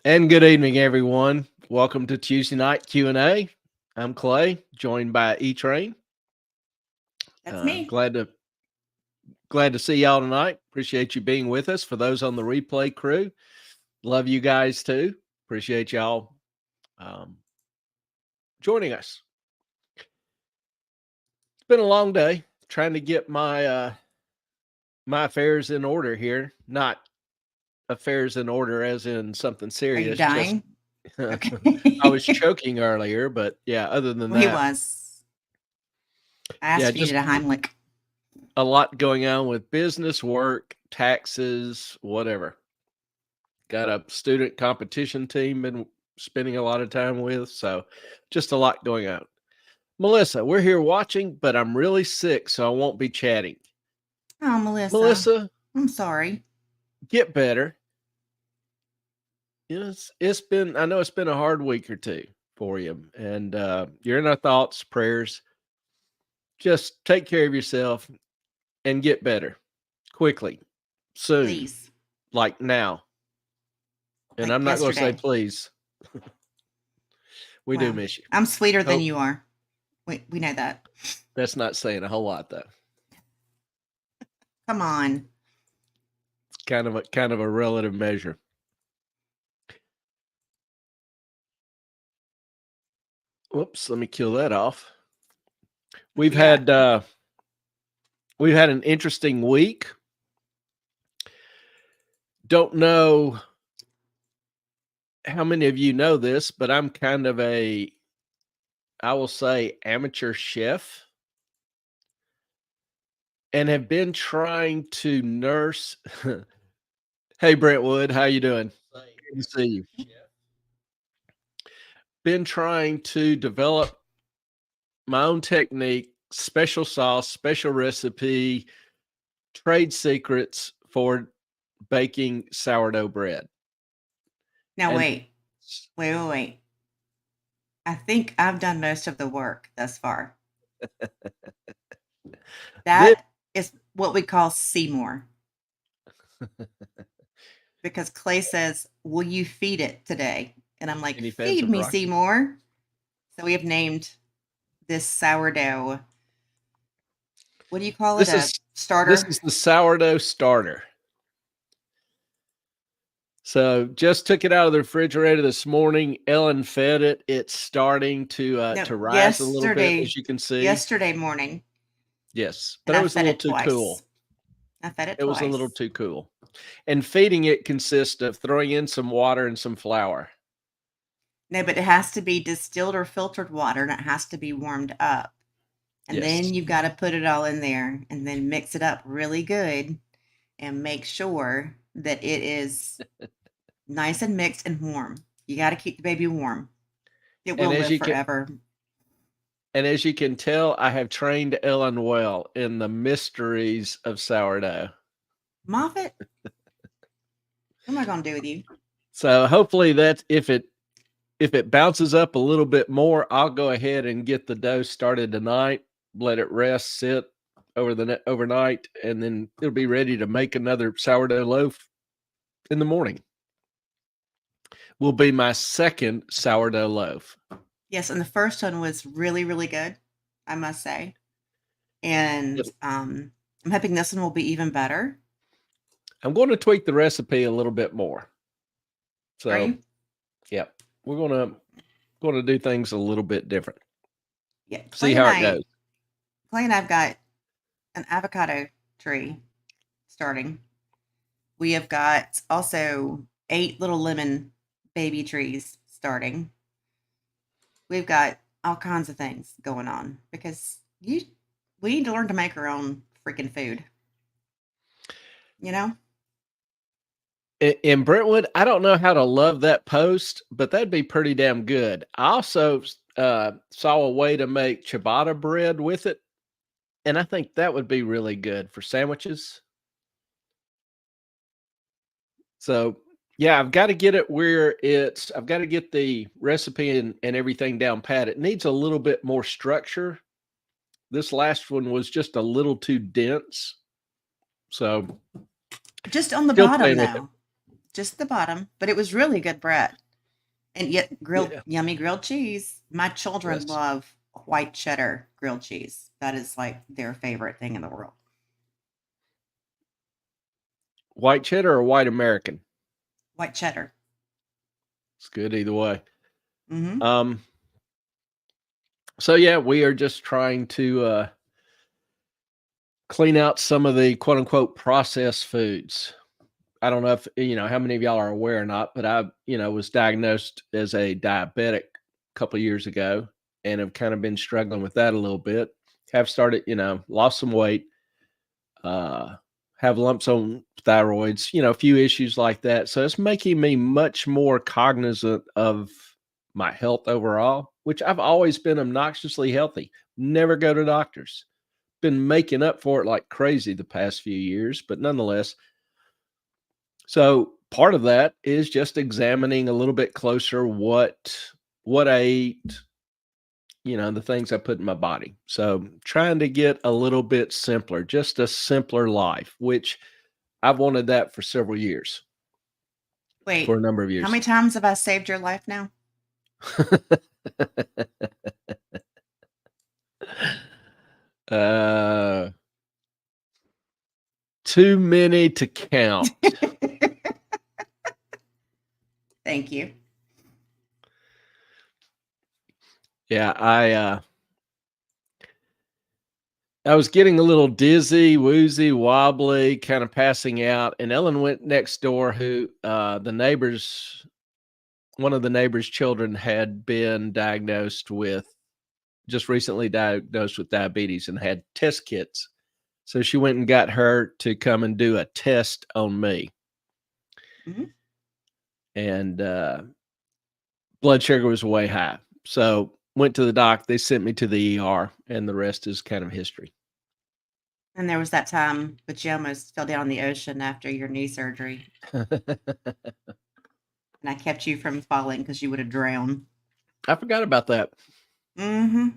And good evening, everyone. Welcome to Tuesday night Q&A. I'm Clay, joined by E Train. That's me. Glad to see y'all tonight. Appreciate you being with us. For those on the replay crew, love you guys too. Appreciate y'all joining us. It's been a long day trying to get my my affairs in order here. Not affairs in order as in something Are you serious. Just dying? I was Okay. choking earlier, but yeah. Other than Well, he that, was. I yeah, asked if you just did a Heimlich. a lot going on with business, work, taxes, whatever. Got a student competition team been spending a lot of time with, so just a lot going on. Melissa, we're here watching, but I'm really sick, so I won't be chatting. Oh, Melissa. Melissa, I'm sorry. get better. It's been I know it's been a hard week or two for you, and you're in our thoughts, prayers. Just take care of yourself and get better quickly, soon, Please. like now. And Like I'm not going to say yesterday. please. We do Well, miss you. I'm sweeter than Hope you are. We know that. that's not saying a whole lot though. Come on. It's kind of a relative measure. Whoops, let me kill that off. What We've you got? had uh we've had an interesting week. Don't know how many of you know this, but I'm kind of I will say amateur chef and have been trying to nurse. Hey Brentwood, how you doing? Good to see you. Been trying to develop my own technique, special sauce, special recipe, trade secrets for baking sourdough bread. Now, And wait. Wait. I think I've done most of the work thus far. this, That is what we call Seymour. Because Clay says, "Will you feed it today?" And I'm like, any fans "Feed of me, Rocky? Seymour." So we have named this sourdough. What do you call it? This A is this starter? is the sourdough starter. So just took it out of the refrigerator this morning. Ellen fed it. It's starting No, to rise a little bit, as you can see. yesterday morning, Yes, but and it I was a fed little it too twice. cool. I fed it It was a little twice. too cool. And feeding it consists of throwing in some water and some flour. No, but it has to be distilled or filtered water, and it has to be warmed up. And Yes. then you've got to put it all in there and then mix it up really good and make sure that it is nice and mixed and warm. You got to keep the baby warm. It And will as live you can forever. and as you can tell, I have trained Ellen well in the mysteries of sourdough. Moffat, what am I going to do with you? So hopefully that if it bounces up a little bit more, I'll go ahead and get the dough started tonight, let it rest, sit overnight, and then it'll be ready to make another sourdough loaf in the morning. Will be my second sourdough loaf. Yes, and the first one was really, really good, I must say. And It- I'm hoping this one will be even better. I'm going to tweak the recipe a little bit more. Are So, you? yeah, we're going to do things a little bit different. Yeah. See how it goes. Clay and I've got an avocado tree starting. We have got also 8 little lemon baby trees starting. We've got all kinds of things going on because we need to learn to make our own freaking food. You know? In Brentwood, I don't know how to love that post, but that'd be pretty damn good. I also saw a way to make ciabatta bread with it, and I think that would be really good for sandwiches. So, yeah, I've got to get it where I've got to get the recipe and everything down pat. It needs a little bit more structure. This last one was just a little too dense. So, Just on the still bottom playing with it. though. just the bottom, but it was really good bread. And yet Yeah. yummy grilled cheese. My children Yes. love white cheddar grilled cheese. That is like their favorite thing in the world. White cheddar or white American? White cheddar. It's good either way. Mm-hmm. So yeah, we are just trying to clean out some of the quote unquote processed foods. I don't know if how many of y'all are aware or not, but I, was diagnosed as a diabetic a couple of years ago and have kind of been struggling with that a little bit. Have started, lost some weight, have lumps on thyroids, a few issues like that. So it's making me much more cognizant of my health overall, which I've always been obnoxiously healthy. Never go to doctors. Been making up for it like crazy the past few years, but nonetheless. So part of that is just examining a little bit closer what I eat, the things I put in my body. So trying to get a little bit simpler, just a simpler life, which I've wanted that for several years, for Wait, a number of how years. many times have I saved your life now? uh, Too many to count. Thank you. Yeah, I was getting a little dizzy, woozy, wobbly, kind of passing out. And Ellen went next door, who one of the neighbors' children had been just recently diagnosed with diabetes and had test kits. So she went and got her to come and do a test on me. Mm-hmm. And blood sugar was way high. So went to the doc. They sent me to the ER, and the rest is kind of history. And there was that time that you almost fell down in the ocean after your knee surgery. And I kept you from falling because you would have drowned. I forgot about that. Mm-hmm.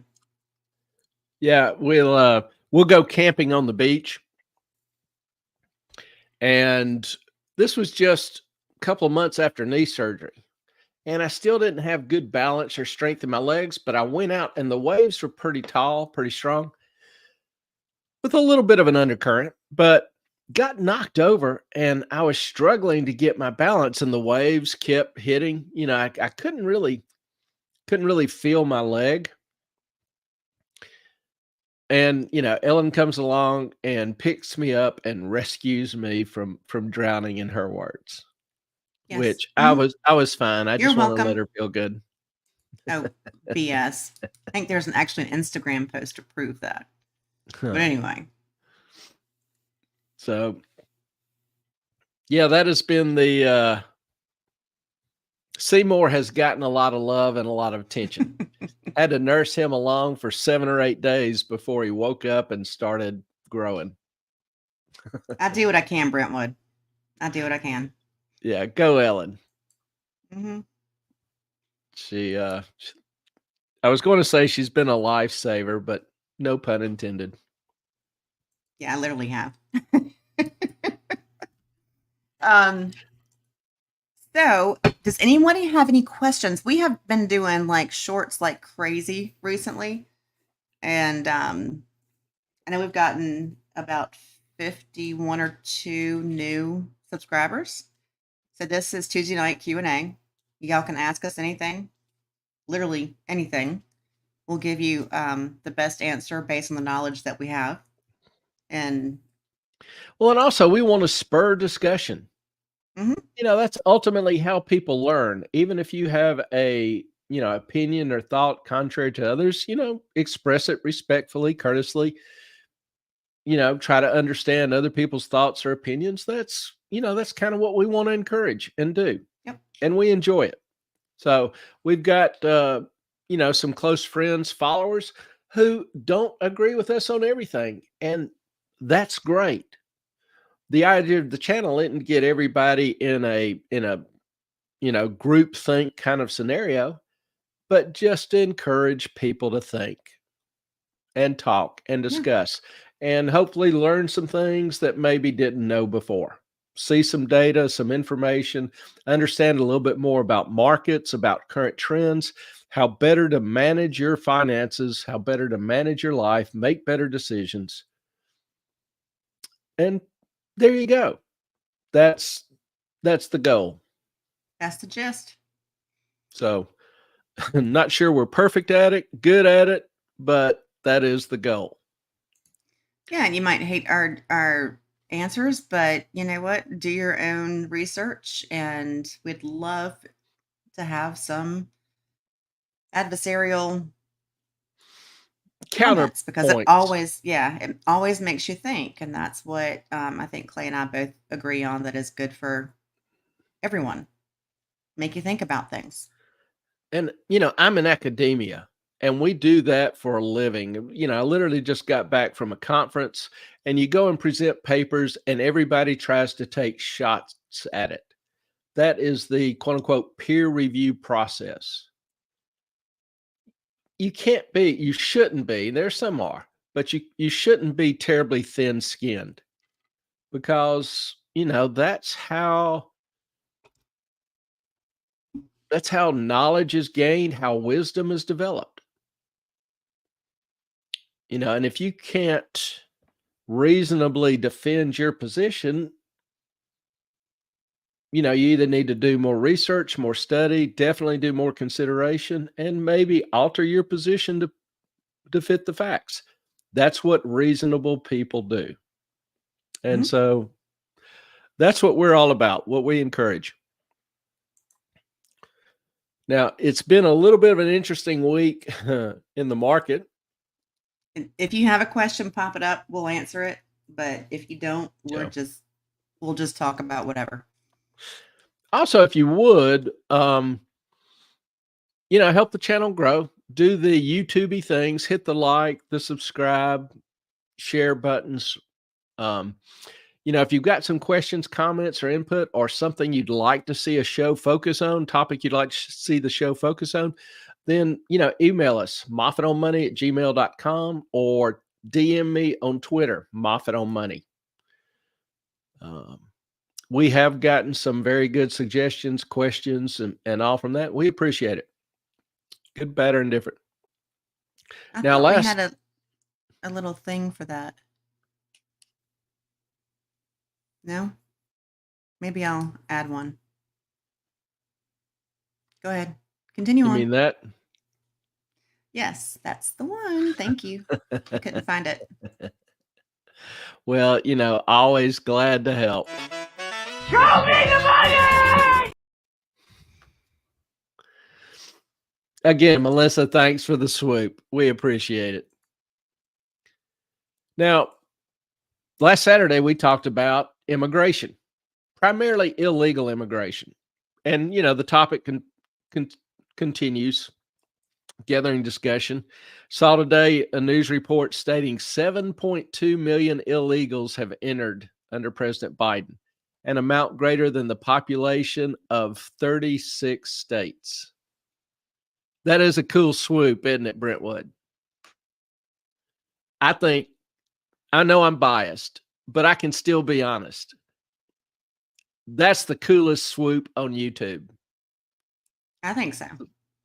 Yeah, we'll go camping on the beach. And this was just a couple of months after knee surgery. And I still didn't have good balance or strength in my legs, but I went out and the waves were pretty tall, pretty strong, with a little bit of an undercurrent, but got knocked over and I was struggling to get my balance and the waves kept hitting. I couldn't really feel my leg. And Ellen comes along and picks me up and rescues me from drowning, in her words. Yes. Which Mm-hmm. I was fine. I You're just want to welcome. let her feel good. Oh, BS. I think there's actually an Instagram post to prove that. But anyway. So yeah, that has been the Seymour has gotten a lot of love and a lot of attention. Had to nurse him along for 7 or 8 days before he woke up and started growing. I do what I can, Brentwood. I do what I can. Yeah, go Ellen. Mm-hmm. I was going to say she's been a lifesaver, but no pun intended. Yeah, I literally have. So does anybody have any questions? We have been doing like shorts like crazy recently. And I know we've gotten about 51 or 2 new subscribers. So this is Tuesday night Q&A. Y'all can ask us anything, literally anything. We'll give you the best answer based on the knowledge that we have. And also we want to spur discussion. Mm-hmm. That's ultimately how people learn. Even if you have a opinion or thought contrary to others, express it respectfully, courteously. Try to understand other people's thoughts or opinions. That's kind of what we want to encourage and do. Yep. And we enjoy it. So we've got some close friends, followers who don't agree with us on everything, and that's great. The idea of the channel isn't to get everybody in a group think kind of scenario, but just to encourage people to think and talk and discuss and hopefully learn some things that maybe didn't know before. see some data, some information, understand a little bit more about markets, about current trends, how better to manage your finances, how better to manage your life, make better decisions. And there you go. That's the goal. That's the gist. So I'm not sure we're perfect at it, good at it, but that is the goal. Yeah, and you might hate our answers, but you know what? Do your own research, and we'd love to have some adversarial comments because it Counterpoints. always makes you think, and that's what I think Clay and I both agree on, that is good for everyone. Make you think about things. And, I'm in academia and we do that for a living. I literally just got back from a conference and you go and present papers and everybody tries to take shots at it. That is the quote unquote peer review process. You shouldn't be, there's some are, but you shouldn't be terribly thin skinned because, that's how knowledge is gained, how wisdom is developed. And if you can't reasonably defend your position, you either need to do more research, more study, definitely do more consideration, and maybe alter your position to fit the facts. That's what reasonable people do. And Mhm. so that's what we're all about, what we encourage. Now, it's been a little bit of an interesting week in the market. And if you have a question, pop it up. We'll answer it. But if you don't, Yeah. we'll just talk about whatever. Also, if you would, help the channel grow, do the YouTubey things, hit the like, the subscribe, share buttons. If you've got some questions, comments, or input, or something you'd like to see a show focus on, topic you'd like to see the show focus on, then, email us, moffatonmoney@gmail.com, or DM me on Twitter, moffatonmoney. We have gotten some very good suggestions, questions, and all from that. We appreciate it. Good, bad, or indifferent. I Now, thought we had a little thing for that. No? Maybe I'll add one. Go ahead. Continue you on. mean that? Yes, that's the one. Thank you. Couldn't find it. Well, always glad to help. Show me the money! Again, Melissa, thanks for the swoop. We appreciate it. Now, last Saturday, we talked about immigration, primarily illegal immigration. And, the topic continues, gathering discussion. Saw today a news report stating 7.2 million illegals have entered under President Biden, an amount greater than the population of 36 states. That is a cool swoop, isn't it, Brentwood? I know I'm biased, but I can still be honest. That's the coolest swoop on YouTube. I think so.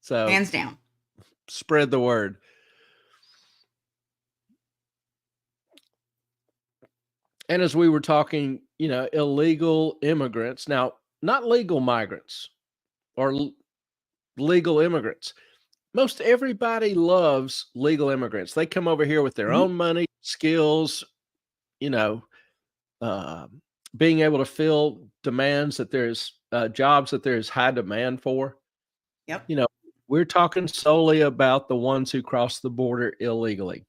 So hands down. Spread the word. And as we were talking, illegal immigrants, now not legal migrants or legal immigrants. Most everybody loves legal immigrants. They come over here with their own money, skills, being able to fill demands that there's jobs that there's high demand for. Yep. We're talking solely about the ones who cross the border illegally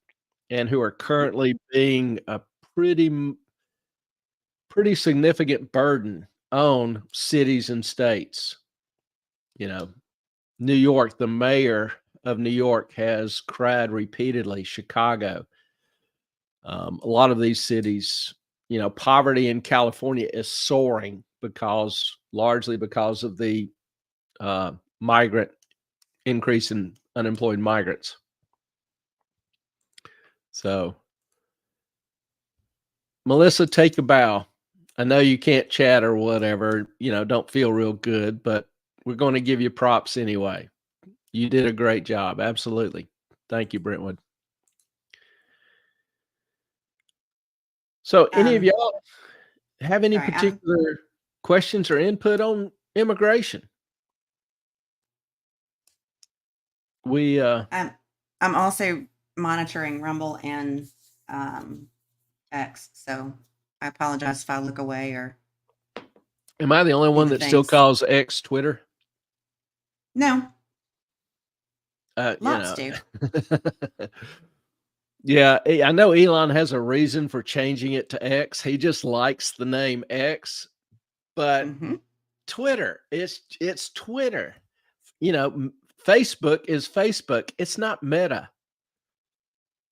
and who are currently being a pretty significant burden on cities and states. New York, the mayor of New York has cried repeatedly, Chicago. A lot of these cities, poverty in California is soaring largely because of the increase in unemployed migrants. So, Melissa, take a bow. I know you can't chat or whatever, don't feel real good, but we're going to give you props anyway. You did a great job. Absolutely. Thank you, Brentwood. So any of y'all have any sorry, particular questions or input on immigration? I'm also monitoring Rumble and X, so I apologize if I look away or. Am I the only one that still calls X Twitter? No, You lots know. do. Yeah, I know Elon has a reason for changing it to X. He just likes the name X, but Twitter, it's Twitter. Facebook is Facebook. It's not Meta.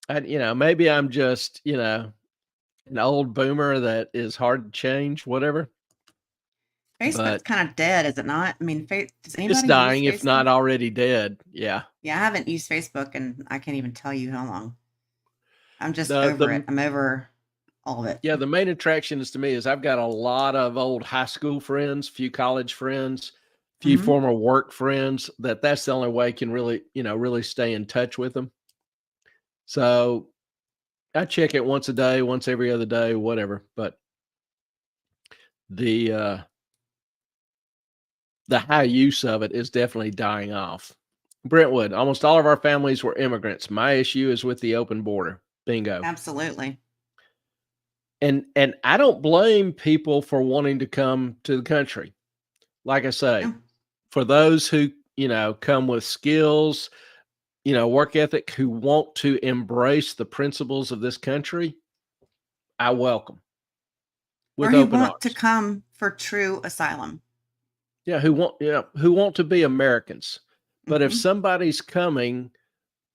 Maybe I'm just, an old boomer that is hard to change, whatever. Facebook's kind of dead, is it not? I mean, does anybody it's dying, use if not already dead. Yeah. Yeah, I haven't used Facebook and I can't even tell you how long. I'm just over it. I'm over all of it. Yeah, the main attraction is to me is I've got a lot of old high school friends, few college friends, few former work friends that's the only way I can really, really stay in touch with them. So I check it once a day, once every other day, whatever. But the high use of it is definitely dying off. Brentwood, almost all of our families were immigrants. My issue is with the open border. Bingo. Absolutely. And I don't blame people for wanting to come to the country. Like I say, for those who, come with skills, work ethic, who want to embrace the principles of this country, I welcome. With or who want to come for true asylum. Yeah, who want to be Americans. But if somebody's coming,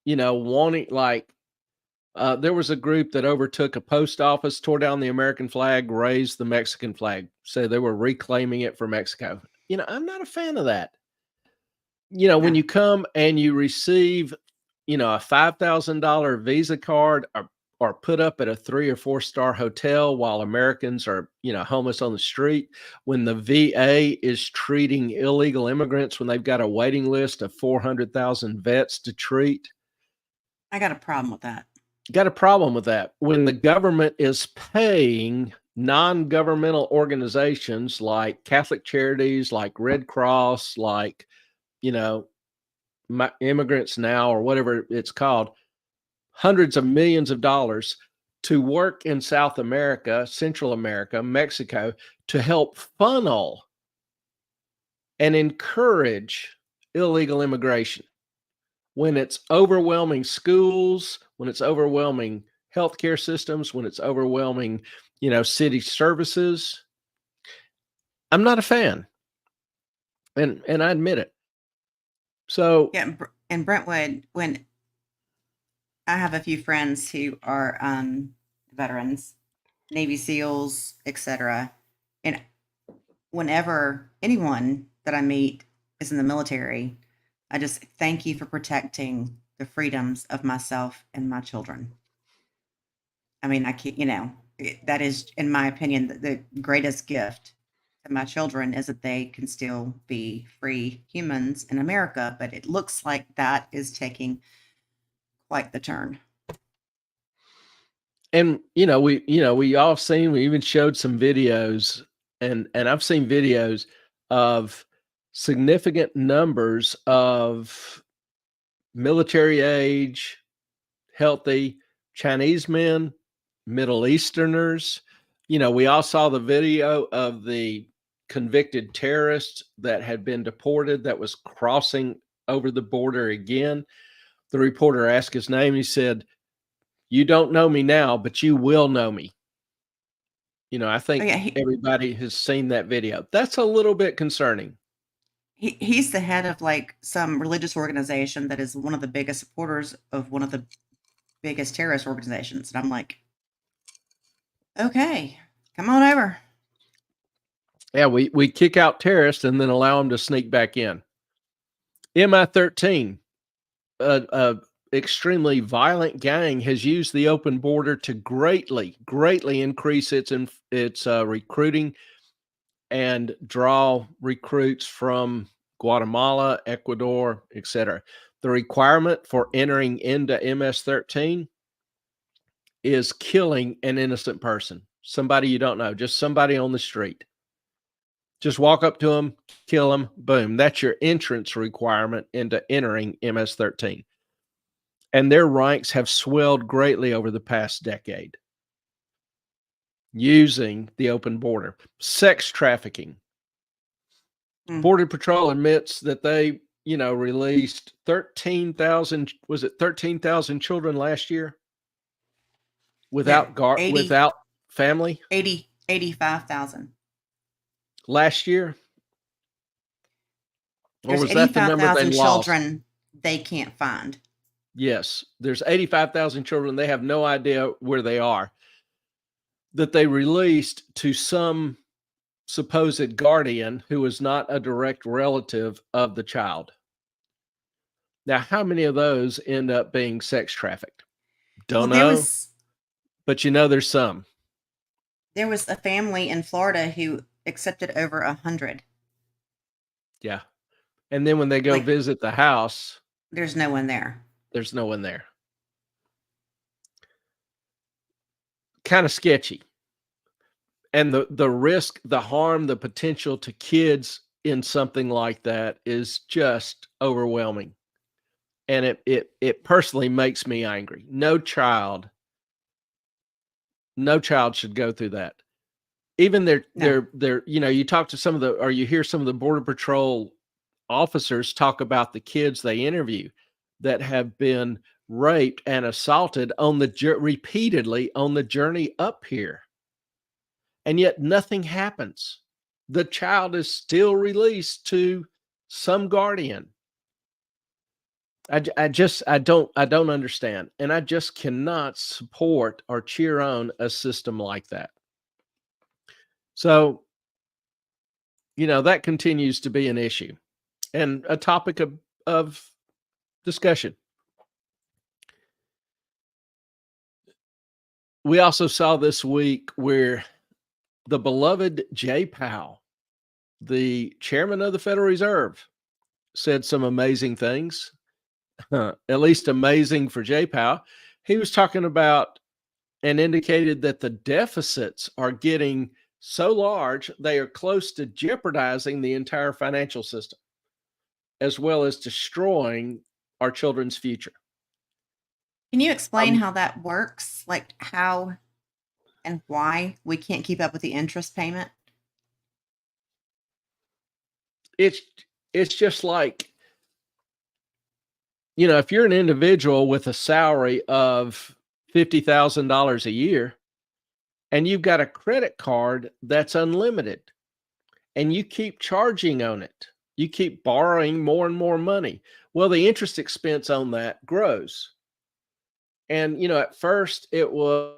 wanting there was a group that overtook a post office, tore down the American flag, raised the Mexican flag. So they were reclaiming it for Mexico. I'm not a fan of that. When you come and you receive, a $5,000 Visa card or put up at a 3 or 4 star hotel while Americans are, homeless on the street, when the VA is treating illegal immigrants when they've got a waiting list of 400,000 vets to treat. I got a problem with that. Got a problem with that. When the government is paying non-governmental organizations like Catholic Charities, like Red Cross, like, Immigrants Now or whatever it's called, hundreds of millions of dollars to work in South America, Central America, Mexico, to help funnel and encourage illegal immigration. When it's overwhelming schools, when it's overwhelming healthcare systems, when it's overwhelming, city services, I'm not a fan. And I admit it. So yeah, in Brentwood, when I have a few friends who are veterans, Navy SEALs, etc., and whenever anyone that I meet is in the military, I just thank you for protecting the freedoms of myself and my children. I mean, I can't, that is, in my opinion, the greatest gift to my children is that they can still be free humans in America, but it looks like that is taking quite the turn. And, we all seen, we even showed some videos and I've seen videos of significant numbers of military age, healthy Chinese men, Middle Easterners. We all saw the video of the convicted terrorist that had been deported that was crossing over the border again. The reporter asked his name. He said, "You don't know me now, but you will know me." I think everybody has seen that video. That's a little bit concerning. He's the head of some religious organization that is one of the biggest supporters of one of the biggest terrorist organizations. And I'm like, okay, come on over. Yeah, we kick out terrorists and then allow them to sneak back in. MI-13, a extremely violent gang has used the open border to greatly increase its recruiting and draw recruits from Guatemala, Ecuador, etc. The requirement for entering into MS-13 is killing an innocent person, somebody you don't know, just somebody on the street. Just walk up to them, kill them, boom. That's your entrance requirement into entering MS-13. And their ranks have swelled greatly over the past decade using the open border. Sex trafficking. Border Patrol admits that they, released 13,000, was it 13,000 children last year? Without without family? 85,000. Last year? Or There's was that the number they 85,000 lost? children they can't find. Yes, there's 85,000 children. They have no idea where they are, that they released to some supposed guardian who is not a direct relative of the child. Now, how many of those end up being sex trafficked? Don't know, but there's some. There was a family in Florida who accepted over 100. Yeah. And then when they go visit the house, there's no one there. There's no one there. Kind of sketchy. And the risk, the harm, the potential to kids in something like that is just overwhelming. And it personally makes me angry. No child should go through that. Even they're you talk to some of or you hear some of the Border Patrol officers talk about the kids they interview that have been raped and assaulted repeatedly on the journey up here. And yet nothing happens. The child is still released to some guardian. I don't understand. And I just cannot support or cheer on a system like that. So, that continues to be an issue and a topic of discussion. We also saw this week where the beloved Jay Powell, the chairman of the Federal Reserve, said some amazing things, at least amazing for Jay Powell. He was talking about and indicated that the deficits are getting so large, they are close to jeopardizing the entire financial system, as well as destroying our children's future. Can you explain how that works? Like how and why we can't keep up with the interest payment? It's just like, if you're an individual with a salary of $50,000 a year and you've got a credit card that's unlimited and you keep charging on it, you keep borrowing more and more money. Well, the interest expense on that grows. And, at first it was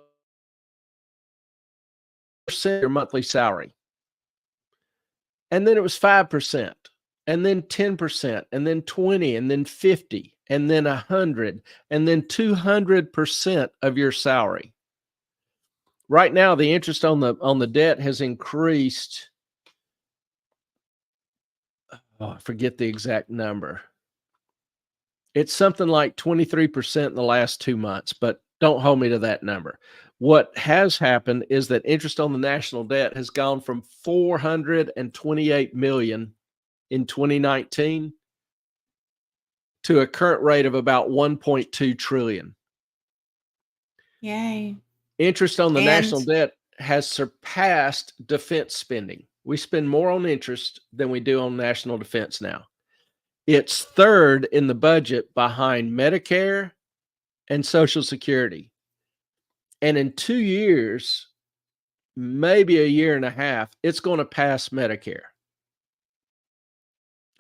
your monthly salary. And then it was 5%, and then 10%, and then 20, and then 50, and then 100, and then 200% of your salary. Right now, the interest on the debt has increased. Oh, I forget the exact number. It's something like 23% in the last 2 months, but don't hold me to that number. What has happened is that interest on the national debt has gone from $428 million in 2019 to a current rate of about $1.2 trillion. Yay. Interest on the national debt has surpassed defense spending. We spend more on interest than we do on national defense now. It's third in the budget behind Medicare and Social Security. And in 2 years, maybe a year and a half, it's going to pass Medicare.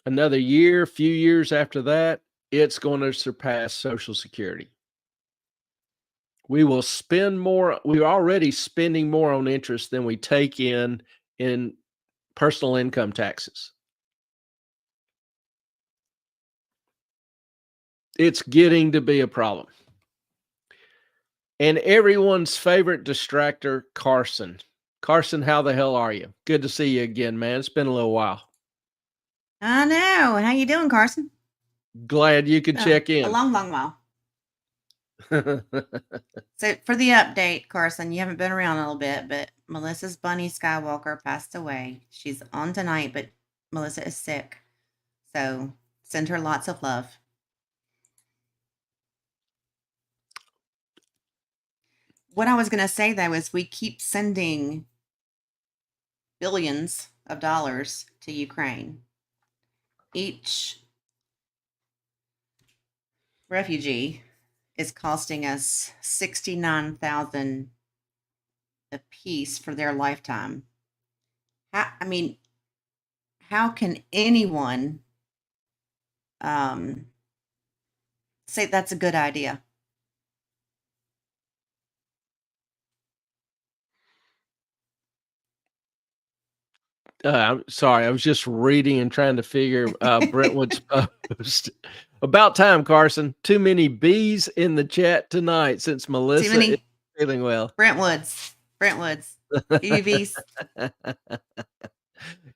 Another year, few years after that, it's going to surpass Social Security. We will spend more. We're already spending more on interest than we take in personal income taxes. It's getting to be a problem. And everyone's favorite distractor, Carson. Carson, how the hell are you? Good to see you again, man. It's been a little while. I know. How you doing, Carson? Glad you could check A in. long while. So for the update, Carson, you haven't been around a little bit, but Melissa's bunny Skywalker passed away. She's on tonight, but Melissa is sick. So send her lots of love. What I was going to say, though, is we keep sending billions of dollars to Ukraine. Each refugee is costing us $69,000 a piece for their lifetime. How can anyone say that's a good idea? I'm sorry. I was just reading and trying to figure Brentwood's post. About time, Carson. Too many bees in the chat tonight since Melissa is feeling well. Brentwoods. UVs.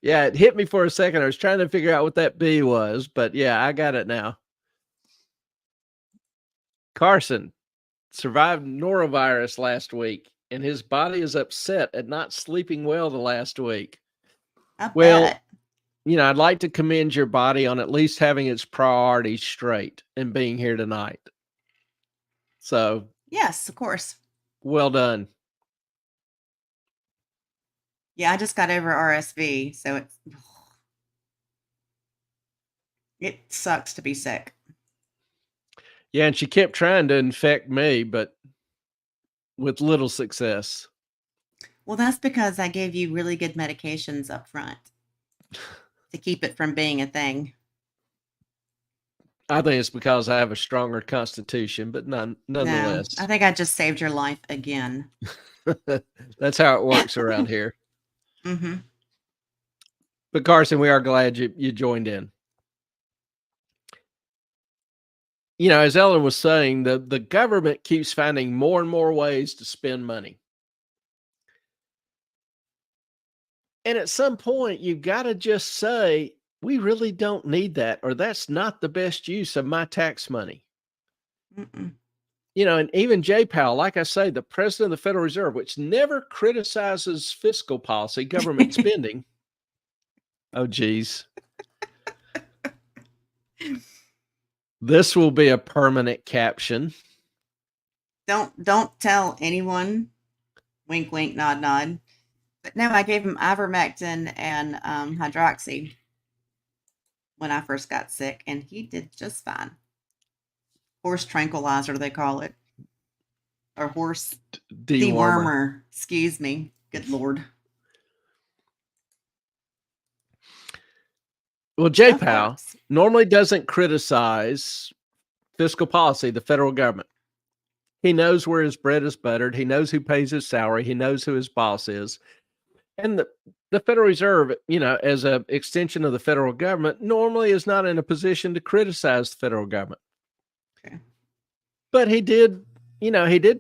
Yeah, it hit me for a second. I was trying to figure out what that bee was, but yeah, I got it now. Carson survived norovirus last week, and his body is upset at not sleeping well the last week. Well, I'd like to commend your body on at least having its priorities straight and being here tonight. So, yes, of course. Well done. Yeah, I just got over RSV, so it sucks to be sick. Yeah, and she kept trying to infect me, but with little success. Well, that's because I gave you really good medications up front to keep it from being a thing. I think it's because I have a stronger constitution, but nonetheless. No, I think I just saved your life again. That's how it works around here. Mm-hmm. But Carson, we are glad you joined in. As Ellen was saying, the government keeps finding more and more ways to spend money. And at some point, you've got to just say, we really don't need that, or that's not the best use of my tax money. Mm-mm. And even Jay Powell, like I say, the president of the Federal Reserve, which never criticizes fiscal policy, government spending. Oh, geez. This will be a permanent caption. Don't tell anyone. Wink, wink, nod, nod. But no, I gave him ivermectin and hydroxy when I first got sick, and he did just fine. Horse tranquilizer, they call it. Or horse dewormer. Excuse me. Good Lord. Well, Jay Powell normally doesn't criticize fiscal policy, the federal government. He knows where his bread is buttered. He knows who pays his salary. He knows who his boss is. And the Federal Reserve, as an extension of the federal government, normally is not in a position to criticize the federal government. Okay. But he did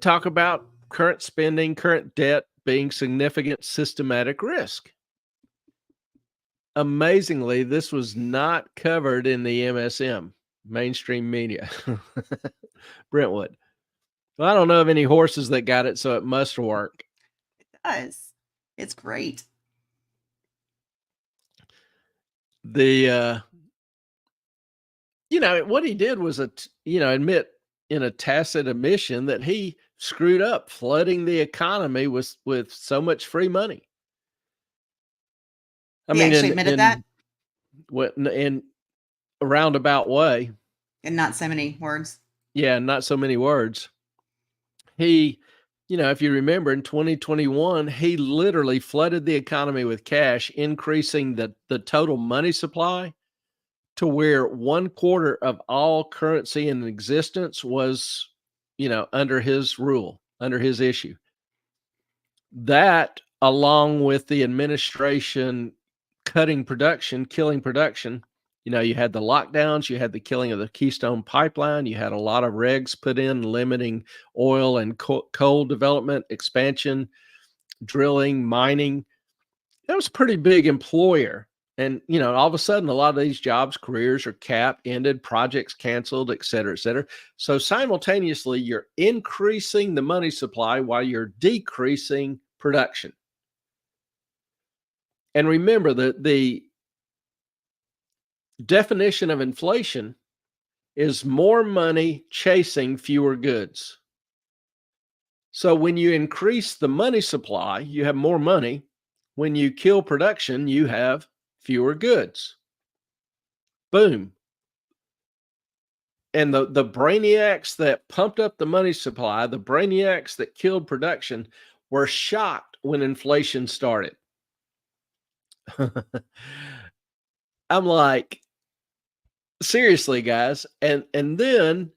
talk about current spending, current debt being significant systematic risk. Amazingly, this was not covered in the MSM, mainstream media. Brentwood. Well, I don't know of any horses that got it, so it must work. It does. It's great. What he did was admit in a tacit admission that he screwed up flooding the economy with so much free money. He actually admitted that? In a roundabout way. And not so many words. Yeah, not so many words. He, if you remember in 2021, he literally flooded the economy with cash, increasing the total money supply to where 1/4 of all currency in existence was, under his rule, under his issue. That, along with the administration cutting production, killing production, You know, you had the lockdowns, you had the killing of the Keystone Pipeline, you had a lot of regs put in limiting oil and coal development, expansion, drilling, mining. That was a pretty big employer. And, you know, all of a sudden, a lot of these jobs, careers are capped, ended, projects canceled, et cetera, et cetera. So simultaneously, you're increasing the money supply while you're decreasing production. And remember that the definition of inflation is more money chasing fewer goods. So when you increase the money supply, you have more money. When you kill production, you have fewer goods. Boom. And the brainiacs that pumped up the money supply, the brainiacs that killed production, were shocked when inflation started. I'm like, seriously, guys. And then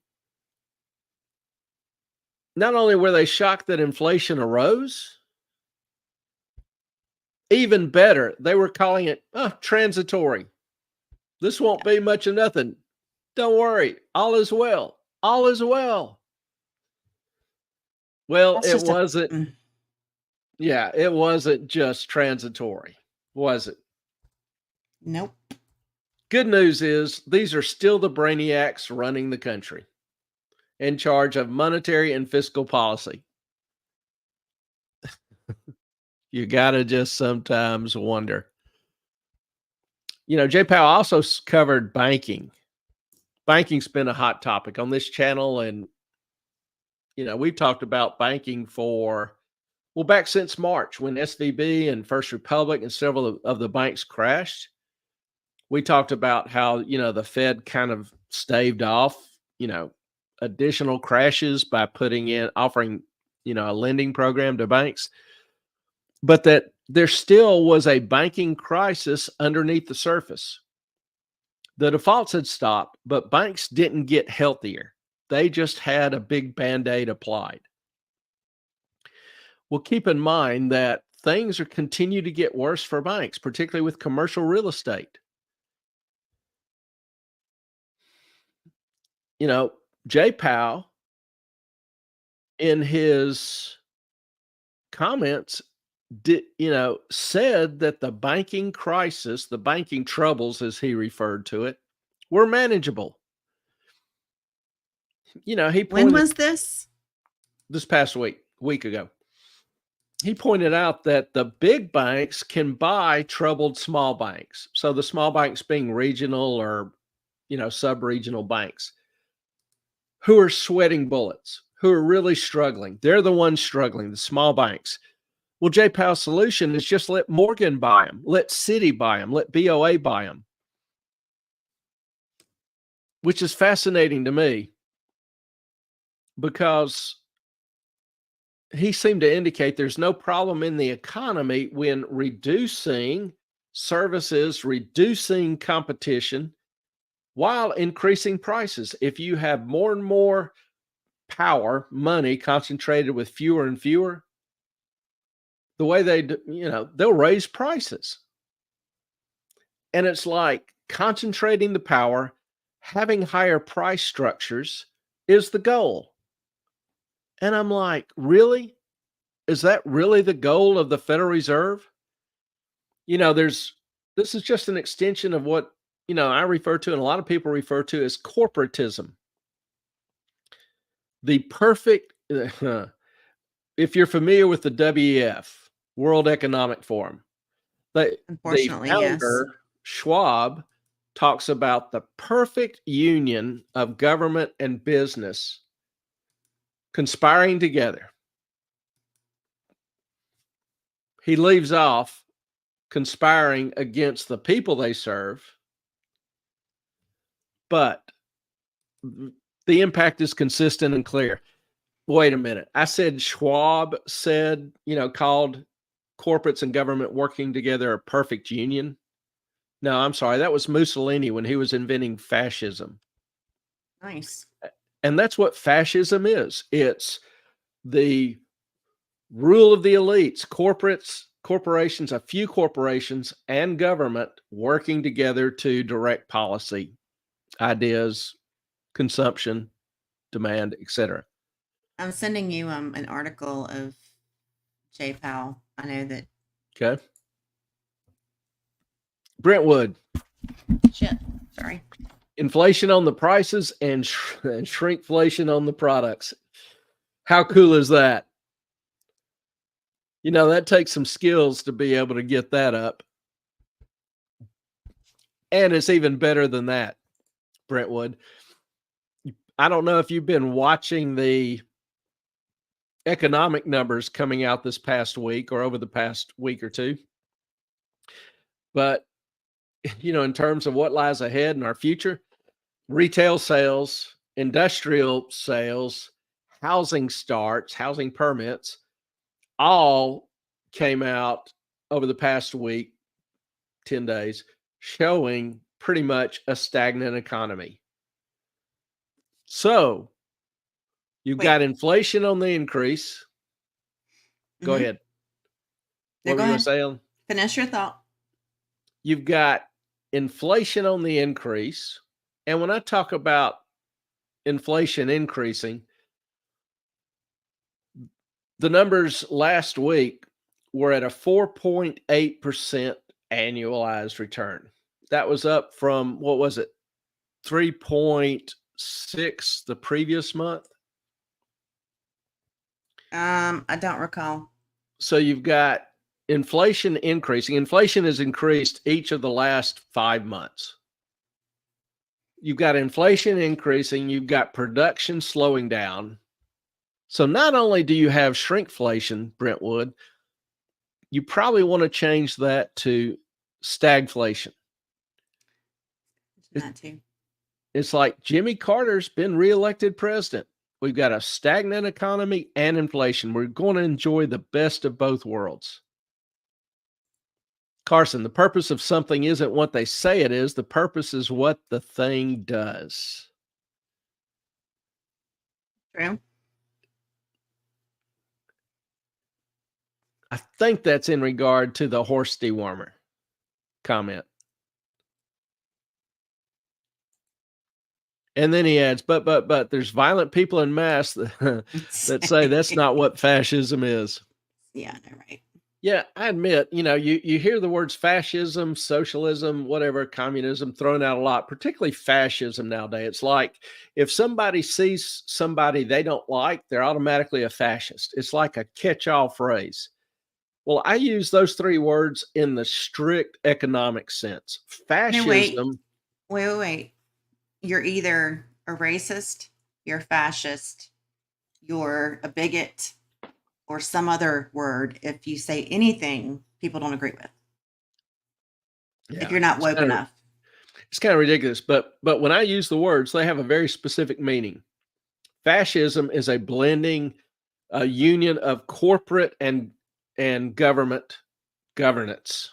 not only were they shocked that inflation arose, even better, they were calling it transitory. This won't be much of nothing. Don't worry. All is well. All is well. Well, That's it just wasn't. Yeah, it wasn't just transitory, was it? Nope. Good news is these are still the brainiacs running the country, in charge of monetary and fiscal policy. You got to just sometimes wonder. You know, Jay Powell also covered banking. Banking's been a hot topic on this channel. And, you know, we've talked about banking back since March when SVB and First Republic and several of the banks crashed. We talked about how, you know, the Fed kind of staved off, you know, additional crashes by offering, you know, a lending program to banks, but that there still was a banking crisis underneath the surface. The defaults had stopped, but banks didn't get healthier. They just had a big Band-Aid applied. Well, keep in mind that things continue to get worse for banks, particularly with commercial real estate. You know, Jay Powell, in his comments, said that the banking crisis, the banking troubles, as he referred to it, were manageable. You know, When was this? This past week ago. He pointed out that the big banks can buy troubled small banks. So the small banks being regional or, you know, sub-regional banks who are sweating bullets, who are really struggling. They're the ones struggling, the small banks. Well, Jay Powell's solution is just let Morgan buy them, let Citi buy them, let BOA buy them, which is fascinating to me because he seemed to indicate there's no problem in the economy when reducing services, reducing competition while increasing prices. If you have more and more power, money concentrated with fewer and fewer, the way they'll raise prices. And it's like concentrating the power, having higher price structures is the goal. And I'm like, really? Is that really the goal of the Federal Reserve? You know, this is just an extension of what, you know, I refer to and a lot of people refer to as corporatism. The perfect, if you're familiar with the WEF, World Economic Forum, Unfortunately, the founder, yes. Schwab, talks about the perfect union of government and business conspiring together. He leaves off conspiring against the people they serve, but the impact is consistent and clear. Wait a minute. I said Schwab said, you know, called corporates and government working together a perfect union. No, I'm sorry. That was Mussolini when he was inventing fascism. Nice. And that's what fascism is. It's the rule of the elites, corporates a few corporations and government working together to direct policy, ideas, consumption, demand, etc. I'm sending you an article of Jay Powell. I know that. Okay. Brentwood, Shit. Sorry. inflation on the prices and shrinkflation on the products. How cool is that? You know, that takes some skills to be able to get that up. And it's even better than that, Brentwood. I don't know if you've been watching the economic numbers coming out this past week or over the past week or two. But, you know, in terms of what lies ahead in our future, retail sales, industrial sales, housing starts, housing permits, all came out over the past week, 10 days, showing pretty much a stagnant economy. So you've Wait. got inflation on the increase. Go Mhm. ahead. No, What go were you ahead. saying? Finish your thought. You've got inflation on the increase. And when I talk about inflation increasing, the numbers last week were at a 4.8% annualized return. That was up from, what was it, 3.6 the previous month? I don't recall. So you've got inflation increasing. Inflation has increased each of the last 5 months. You've got inflation increasing, you've got production slowing down. So not only do you have shrinkflation, Brentwood, you probably want to change that to stagflation. That too. It's like Jimmy Carter's been reelected president. We've got a stagnant economy and inflation. We're going to enjoy the best of both worlds. Carson, the purpose of something isn't what they say it is. The purpose is what the thing does. True. I think that's in regard to the horse dewormer comment. And then he adds, but there's violent people in mass that say that's not what fascism is. Yeah, no, right. Yeah, I admit, you know, you hear the words fascism, socialism, whatever, communism thrown out a lot, particularly fascism nowadays. It's like if somebody sees somebody they don't like, they're automatically a fascist. It's like a catch-all phrase. Well, I use those three words in the strict economic sense. No, wait. Fascism. Wait. You're either a racist, you're a fascist, you're a bigot, or some other word if you say anything people don't agree with. Yeah, If you're not woke enough. It's kind of ridiculous, but when I use the words, they have a very specific meaning. Fascism is a blending, a union of corporate and government governance.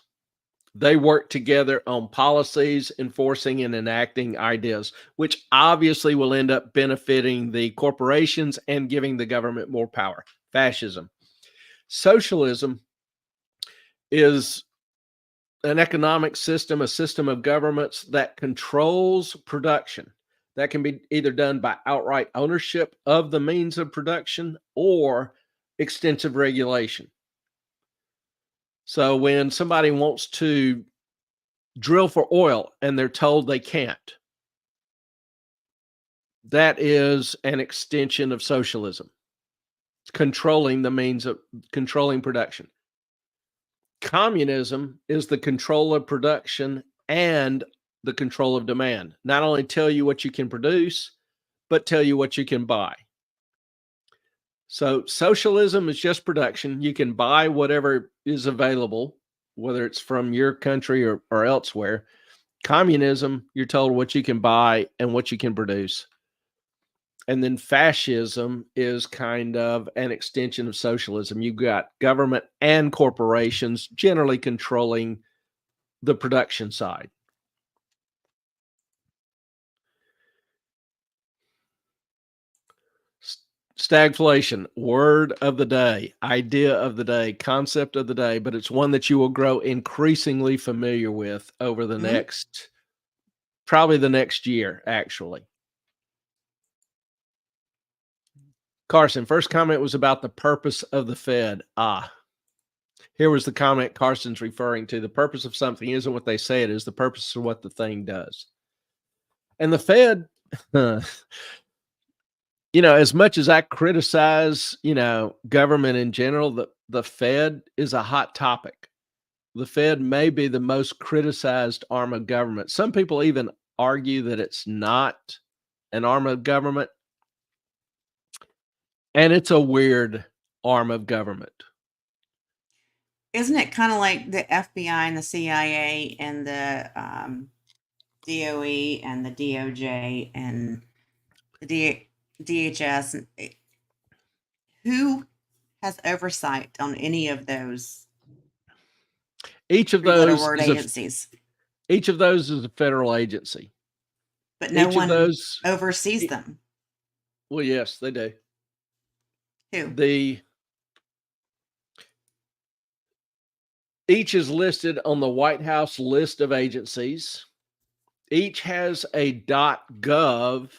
They work together on policies, enforcing and enacting ideas, which obviously will end up benefiting the corporations and giving the government more power. Fascism. Socialism is an economic system, a system of governments that controls production. That can be either done by outright ownership of the means of production or extensive regulation. So when somebody wants to drill for oil and they're told they can't, that is an extension of socialism. It's controlling the means of controlling production. Communism is the control of production and the control of demand. Not only tell you what you can produce, but tell you what you can buy. So socialism is just production. You can buy whatever is available, whether it's from your country or elsewhere. Communism, you're told what you can buy and what you can produce. And then fascism is kind of an extension of socialism. You've got government and corporations generally controlling the production side. Stagflation, word of the day, idea of the day, concept of the day, but it's one that you will grow increasingly familiar with over the Mhm. probably the next year, actually. Carson, first comment was about the purpose of the Fed. Here was the comment Carson's referring to. The purpose of something isn't what they say it is. The purpose of what the thing does. And the Fed, as much as I criticize, government in general, the Fed is a hot topic. The Fed may be the most criticized arm of government. Some people even argue that it's not an arm of government. And it's a weird arm of government. Isn't it kind of like the FBI and the CIA and the DOE and the DOJ and the DHS? Who has oversight on any of those Each of three-letter those word is agencies? each of those is a federal agency. But no Each one of those, oversees them. well, yes, they do. Who? Each is listed on the White House list of agencies. Each has a .gov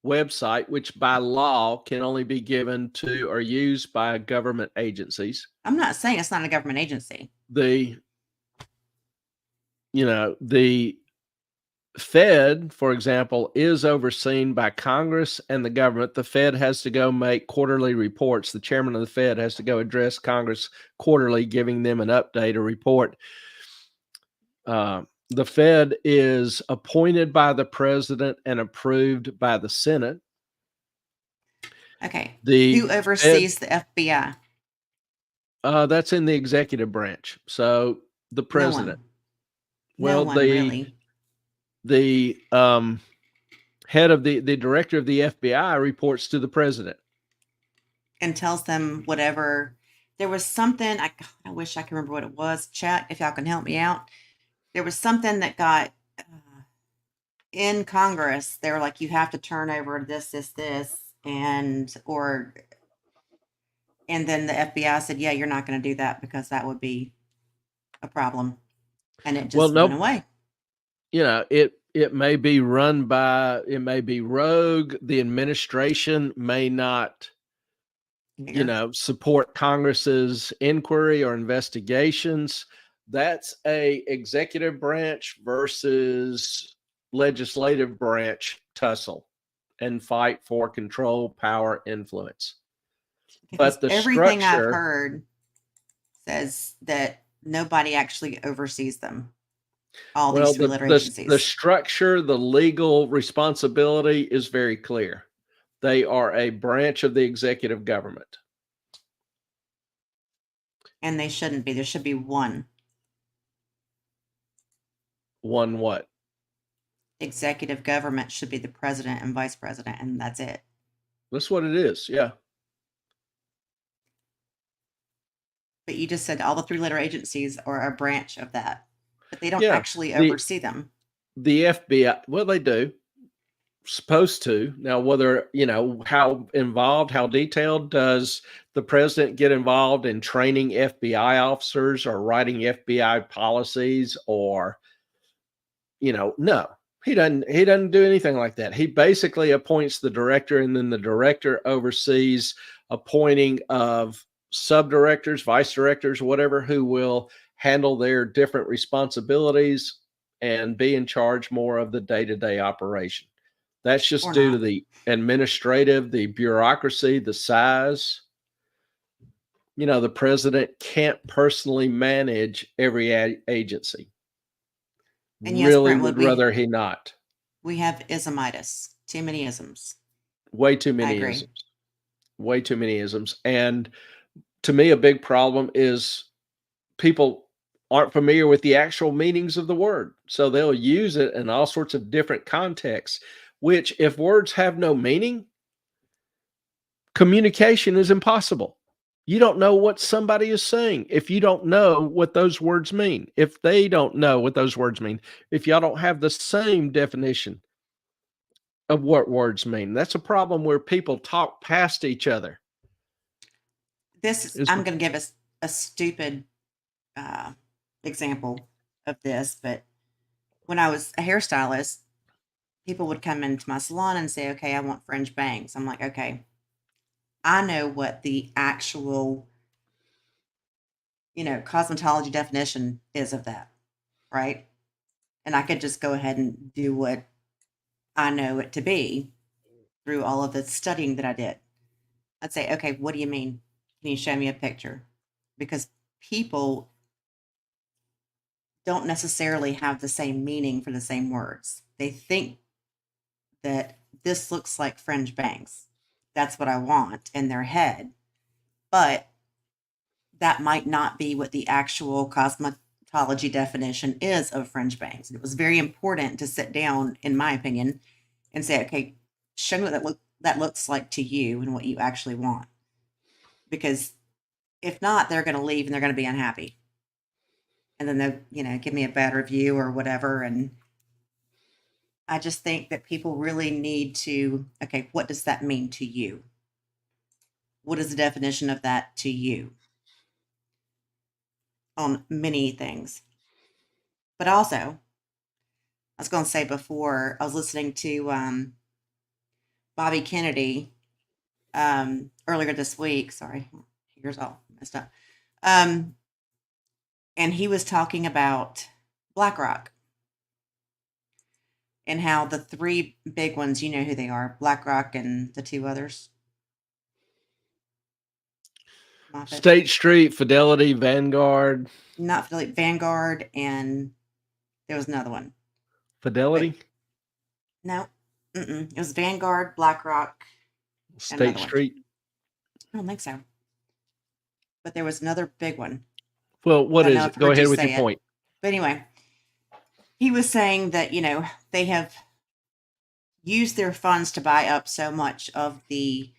website, which by law can only be given to or used by government agencies. I'm not saying it's not a government agency. The Fed, for example, is overseen by Congress and the government. The Fed has to go make quarterly reports. The chairman of the Fed has to go address Congress quarterly, giving them an update or report. The Fed is appointed by the president and approved by the Senate. Okay. The Who oversees the FBI? That's in the executive branch. So the president. No one really. The head of the director of the FBI reports to the president and tells them whatever. There was something, I wish I could remember what it was. Chat, if y'all can help me out. There was something that got in Congress. They were like, you have to turn over this, and then the FBI said, yeah, you're not going to do that because that would be a problem. And it just went away. It may be run by, it may be rogue. The administration may not, support Congress's inquiry or investigations. That's a executive branch versus legislative branch tussle and fight for control, power, influence. Because but everything I've heard says that nobody actually oversees them. All these three-letter agencies. The structure, the legal responsibility is very clear. They are a branch of the executive government. And they shouldn't be. There should be one. One what? Executive government should be the president and vice president, and that's it. That's what it is, yeah. But you just said all the three-letter agencies are a branch of that. But they don't actually oversee them. The FBI, well, they do. Supposed to. Now, whether, how involved, how detailed, does the president get involved in training FBI officers or writing FBI policies or, no. He doesn't do anything like that. He basically appoints the director, and then the director oversees appointing of subdirectors, vice directors, whatever, who will handle their different responsibilities and be in charge more of the day-to-day operation. That's just due to the administrative, the bureaucracy, the size. The president can't personally manage every agency. And yes, really Brent, would rather he not. We have ismitis. Too many isms. Way too many isms. Way too many isms. And to me, a big problem is people aren't familiar with the actual meanings of the word. So they'll use it in all sorts of different contexts, which if words have no meaning, communication is impossible. You don't know what somebody is saying if you don't know what those words mean. If they don't know what those words mean, if y'all don't have the same definition of what words mean, that's a problem where people talk past each other. Is I'm going to give us a stupid example of this, but when I was a hairstylist, people would come into my salon and say, okay, I want fringe bangs. I'm like, okay, I know what the actual, cosmetology definition is of that, right? And I could just go ahead and do what I know it to be through all of the studying that I did. I'd say, okay, what do you mean? Can you show me a picture? Because people don't necessarily have the same meaning for the same words. They think that this looks like fringe bangs. That's what I want in their head. But that might not be what the actual cosmetology definition is of fringe bangs. It was very important to sit down, in my opinion, and say, okay, show me what that looks like to you and what you actually want. Because if not, they're going to leave and they're going to be unhappy. And then they'll, give me a bad review or whatever. And I just think that people really need to, okay, what does that mean to you? What is the definition of that to you? On many things. But also, I was going to say before, I was listening to Bobby Kennedy earlier this week. Sorry, here's all messed up. And he was talking about BlackRock and how the three big ones, you know who they are, BlackRock and the two others. Moffett. State Street, Fidelity, Vanguard. Not Fidelity, Vanguard, and there was another one. Fidelity? No, it was Vanguard, BlackRock, State Street. I don't think so. But there was another big one. Well, what is it? Go ahead with your point. But anyway, he was saying that, they have used their funds to buy up so much of the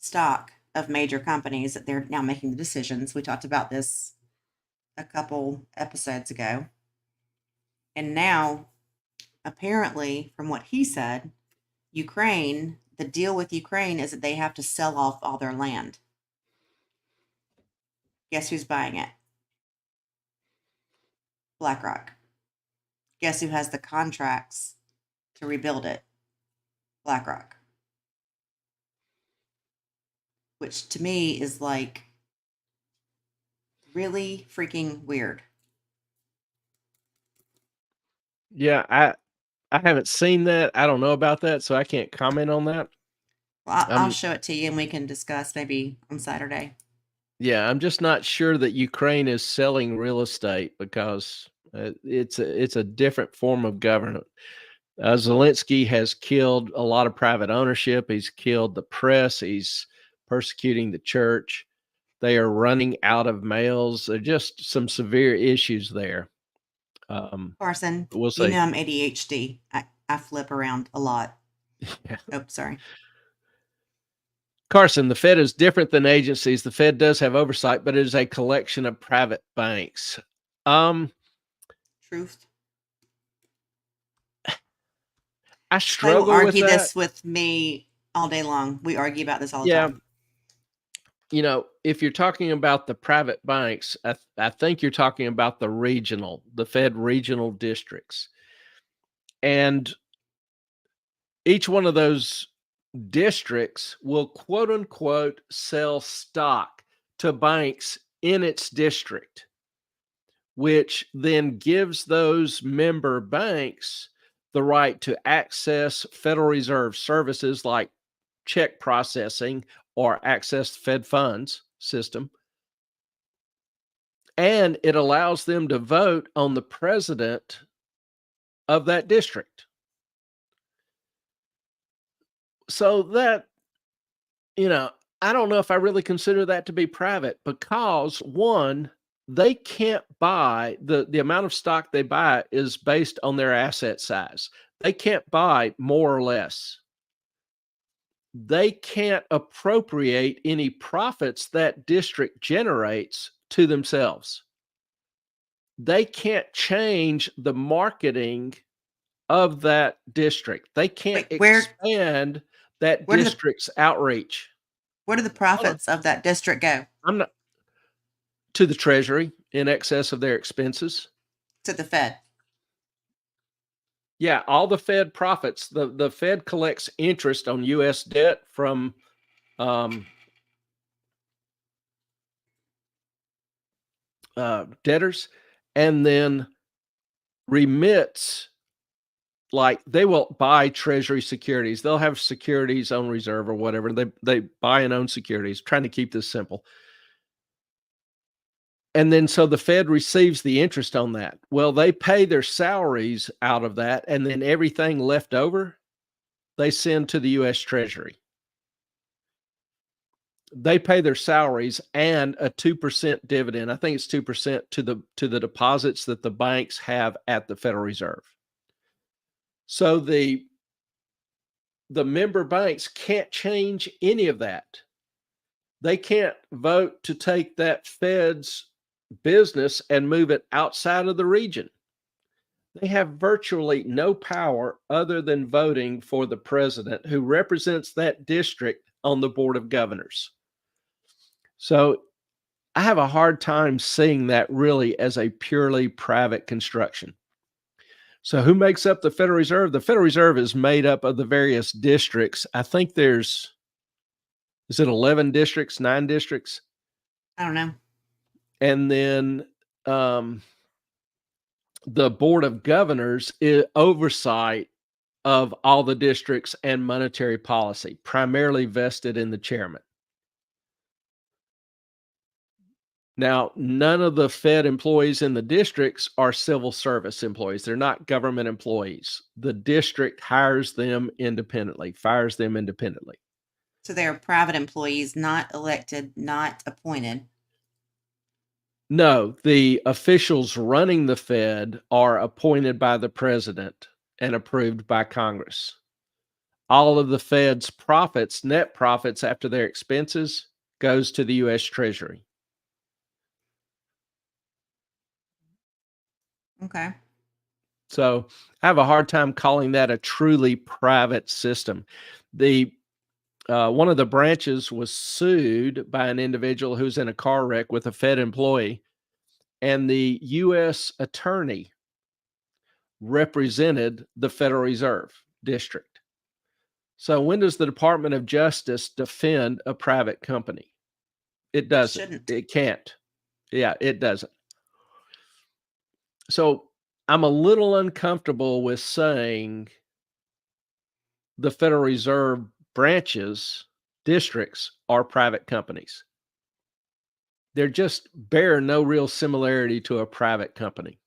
stock of major companies that they're now making the decisions. We talked about this a couple episodes ago. And now, apparently, from what he said, the deal with Ukraine is that they have to sell off all their land. Guess who's buying it? BlackRock. Guess who has the contracts to rebuild it? BlackRock. Which to me is like really freaking weird. Yeah, I haven't seen that. I don't know about that, so I can't comment on that. Well, I'll show it to you and we can discuss maybe on Saturday. Yeah, I'm just not sure that Ukraine is selling real estate because it's a different form of government. Zelensky has killed a lot of private ownership. He's killed the press. He's persecuting the church. They are running out of males. There are just some severe issues there. Carson, we'll see. I'm ADHD. I flip around a lot. Yeah. Oh, sorry. Carson, the Fed is different than agencies. The Fed does have oversight, but it is a collection of private banks. Truth. I struggle with argue this with me all day long. We argue about this all the time. If you're talking about the private banks, I think you're talking about the Fed regional districts. And each one of those districts will quote unquote sell stock to banks in its district, which then gives those member banks the right to access Federal Reserve services like check processing or access Fed funds system. And it allows them to vote on the president of that district. So that, I don't know if I really consider that to be private because, one, they can't buy, the amount of stock they buy is based on their asset size. They can't buy more or less. They can't appropriate any profits that district generates to themselves. They can't change the marketing of that district. They can't expand that district's outreach. Where do the profits of that district go? I'm not to the Treasury in excess of their expenses. To the Fed. Yeah, all the Fed profits. The Fed collects interest on U.S. debt from debtors, and then remits. Like they will buy Treasury securities. They'll have securities on reserve or whatever. They buy and own securities. Trying to keep this simple. And then so the Fed receives the interest on that. Well, they pay their salaries out of that, and then everything left over, they send to the U.S. Treasury. They pay their salaries and a 2% dividend. I think it's 2% to the deposits that the banks have at the Federal Reserve. So the member banks can't change any of that. They can't vote to take that Fed's business and move it outside of the region. They have virtually no power other than voting for the president who represents that district on the Board of Governors. So I have a hard time seeing that really as a purely private construction. So who makes up the Federal Reserve? The Federal Reserve is made up of the various districts. I think is it 11 districts, 9 districts? I don't know. And then the Board of Governors is oversight of all the districts and monetary policy, primarily vested in the chairman. Now, none of the Fed employees in the districts are civil service employees. They're not government employees. The district hires them independently, fires them independently. So they're private employees, not elected, not appointed. No, the officials running the Fed are appointed by the president and approved by Congress. All of the Fed's profits, net profits after their expenses, goes to the U.S. Treasury. Okay. So I have a hard time calling that a truly private system. One of the branches was sued by an individual who's in a car wreck with a Fed employee, and the U.S. attorney represented the Federal Reserve District. So when does the Department of Justice defend a private company? It doesn't. Shouldn't. It can't. Yeah, it doesn't. So I'm a little uncomfortable with saying the Federal Reserve branches, districts, are private companies. They're just bear no real similarity to a private company.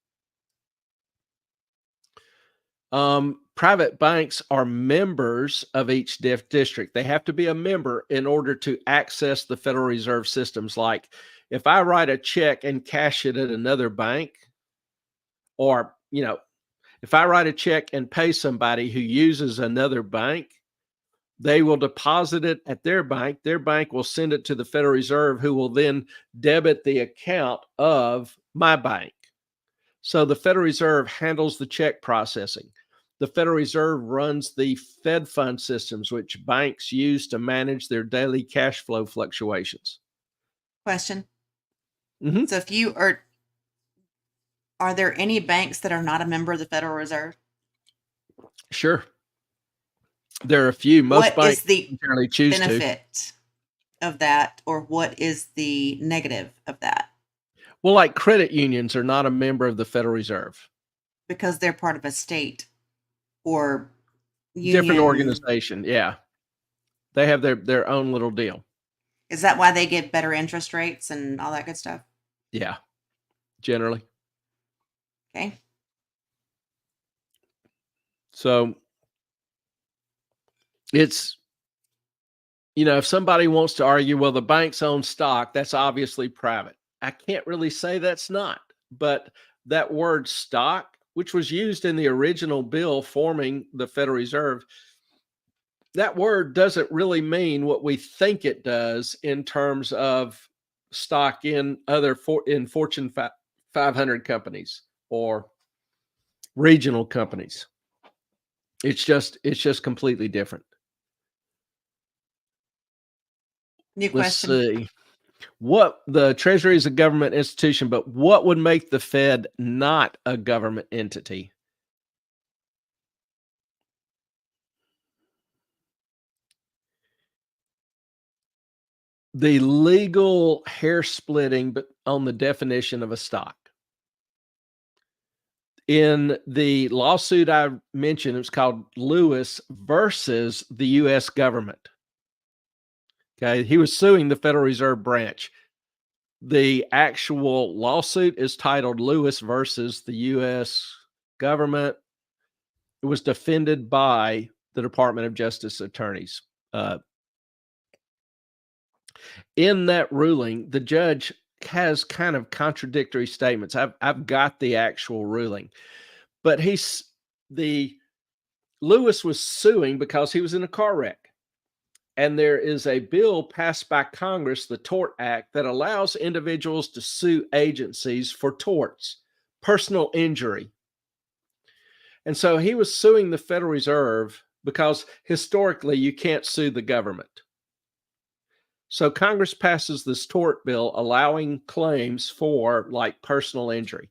Private banks are members of each district. They have to be a member in order to access the Federal Reserve systems. Like if I write a check and cash it at another bank, or, if I write a check and pay somebody who uses another bank, they will deposit it at their bank. Their bank will send it to the Federal Reserve, who will then debit the account of my bank. So the Federal Reserve handles the check processing. The Federal Reserve runs the Fed fund systems, which banks use to manage their daily cash flow fluctuations. Question. Mm-hmm. So if you are there any banks that are not a member of the Federal Reserve? Sure. There are a few. Most banks generally choose to. What is the benefit of that, or what is the negative of that? Well, like credit unions are not a member of the Federal Reserve. Because they're part of a state or union. Different organization, yeah. They have their own little deal. Is that why they get better interest rates and all that good stuff? Yeah, generally. Okay. So it's, if somebody wants to argue, well, the banks own stock, that's obviously private. I can't really say that's not, but that word stock, which was used in the original bill forming the Federal Reserve, that word doesn't really mean what we think it does in terms of stock in Fortune 500 companies or regional companies. It's just completely different. New Let's question. see. What the Treasury is a government institution, but what would make the Fed not a government entity? The legal hair splitting but on the definition of a stock. In the lawsuit I mentioned, it was called Lewis versus the US government. Okay, he was suing the Federal Reserve Branch. The actual lawsuit is titled Lewis versus the US government. It was defended by the Department of Justice attorneys. In that ruling, the judge has kind of contradictory statements. I've got the actual ruling, but the Lewis was suing because he was in a car wreck. And there is a bill passed by Congress, the Tort Act, that allows individuals to sue agencies for torts, personal injury. And so he was suing the Federal Reserve because historically you can't sue the government. So Congress passes this tort bill allowing claims for like personal injury.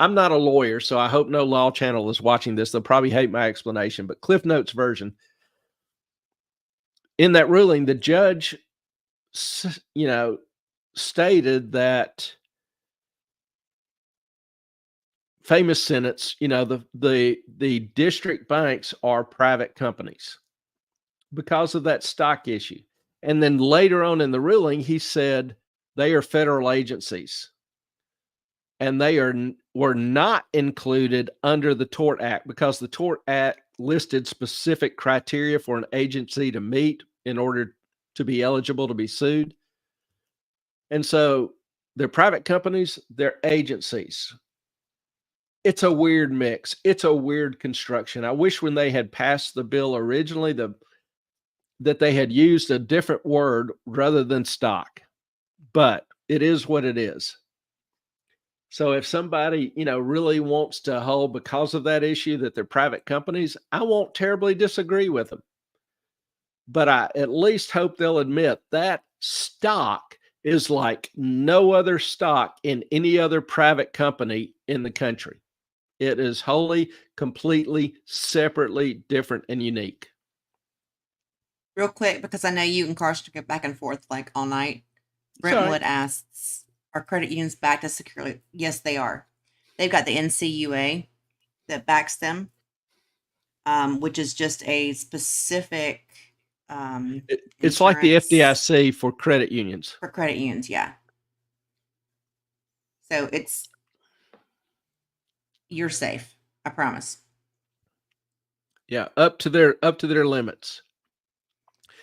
I'm not a lawyer, so I hope no Law Channel is watching this. They'll probably hate my explanation, but Cliff Notes version. In that ruling, the judge, stated that famous sentence, the district banks are private companies because of that stock issue. And then later on in the ruling, he said they are federal agencies and they were not included under the Tort Act because the Tort Act listed specific criteria for an agency to meet in order to be eligible to be sued. And so they're private companies, they're agencies. It's a weird mix. It's a weird construction. I wish when they had passed the bill originally that they had used a different word rather than stock. But it is what it is. So if somebody, really wants to hold because of that issue that they're private companies, I won't terribly disagree with them. But I at least hope they'll admit that stock is like no other stock in any other private company in the country. It is wholly, completely, separately different and unique. Real quick, because I know you and Karsten go back and forth like all night. Brentwood asks, are credit unions backed as securely? Yes, they are. They've got the NCUA that backs them, which is just a specific it's like the insurance FDIC for credit unions. for credit unions, yeah. So you're safe, I promise. Yeah, up to their limits.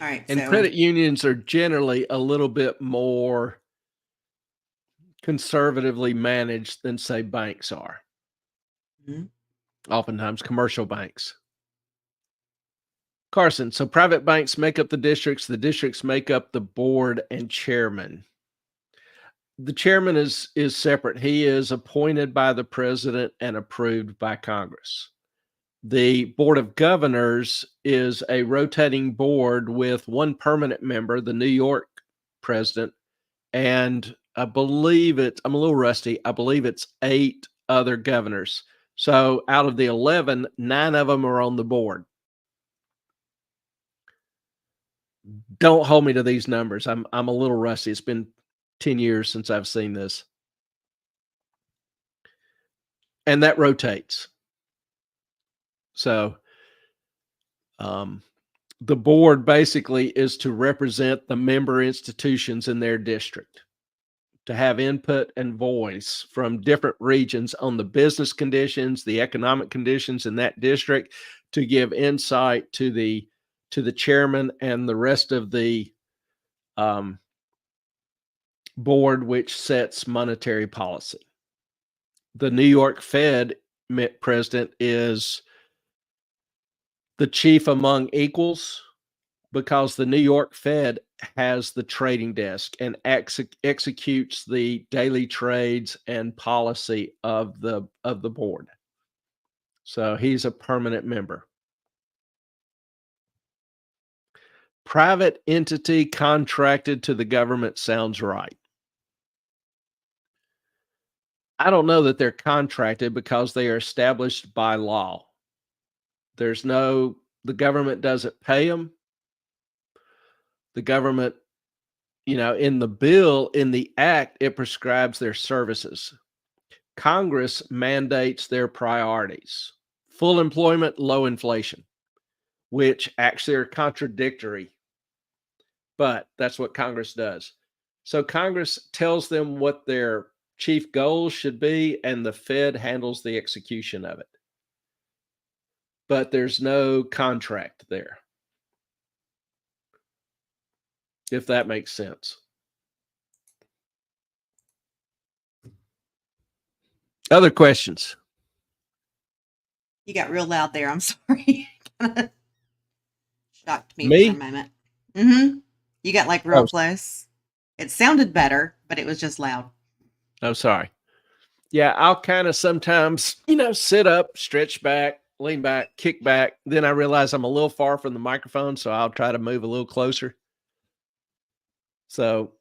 All right. And so credit unions are generally a little bit more conservatively managed than, say, banks are. Mhm. Oftentimes commercial banks. Carson, so private banks make up the districts make up the board and chairman. The chairman is separate. He is appointed by the president and approved by Congress. The Board of Governors is a rotating board with one permanent member, the New York president, and I believe I'm a little rusty. I believe it's 8 other governors. So out of the 11, 9 of them are on the board. Don't hold me to these numbers. I'm a little rusty. It's been 10 years since I've seen this. And that rotates. So the board basically is to represent the member institutions in their district, to have input and voice from different regions on the business conditions, the economic conditions in that district, to give insight to the chairman and the rest of the board, which sets monetary policy. The New York Fed president is the chief among equals because the New York Fed has the trading desk and executes the daily trades and policy of the board. So he's a permanent member. Private entity contracted to the government sounds right. I don't know that they're contracted because they are established by law. The government doesn't pay them. The government, in the bill, in the act, it prescribes their services. Congress mandates their priorities: full employment, low inflation, which actually are contradictory, but that's what Congress does. So Congress tells them what their chief goals should be, and the Fed handles the execution of it. But there's no contract there, if that makes sense. Other questions? You got real loud there. I'm sorry. Kinda shocked me Me? for a moment. Mm-hmm. You got like real Oh. close. It sounded better, but it was just loud. I'm sorry. Yeah, I'll kind of sometimes, sit up, stretch back, lean back, kick back. Then I realize I'm a little far from the microphone, so I'll try to move a little closer. So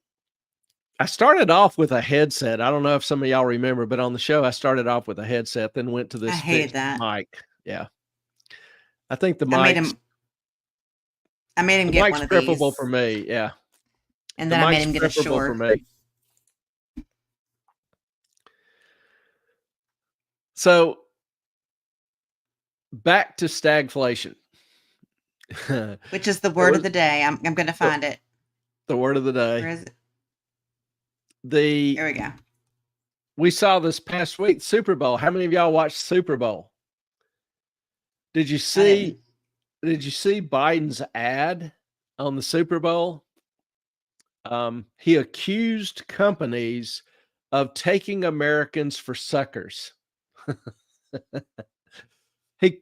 I started off with a headset. I don't know if some of y'all remember, but on the show, I started off with a headset, then went to this I hated fixed that. mic. Yeah. I think the I made mic's him get one of these. preferable for me. Yeah. And The then I made mic's him get a preferable for short. me. So back to stagflation. Which is the word of the day. I'm going to find it. The word of the Where day. is it? There we go. We saw this past week, Super Bowl. How many of y'all watched Super Bowl? Did you see Biden's ad on the Super Bowl? He accused companies of taking Americans for suckers. He,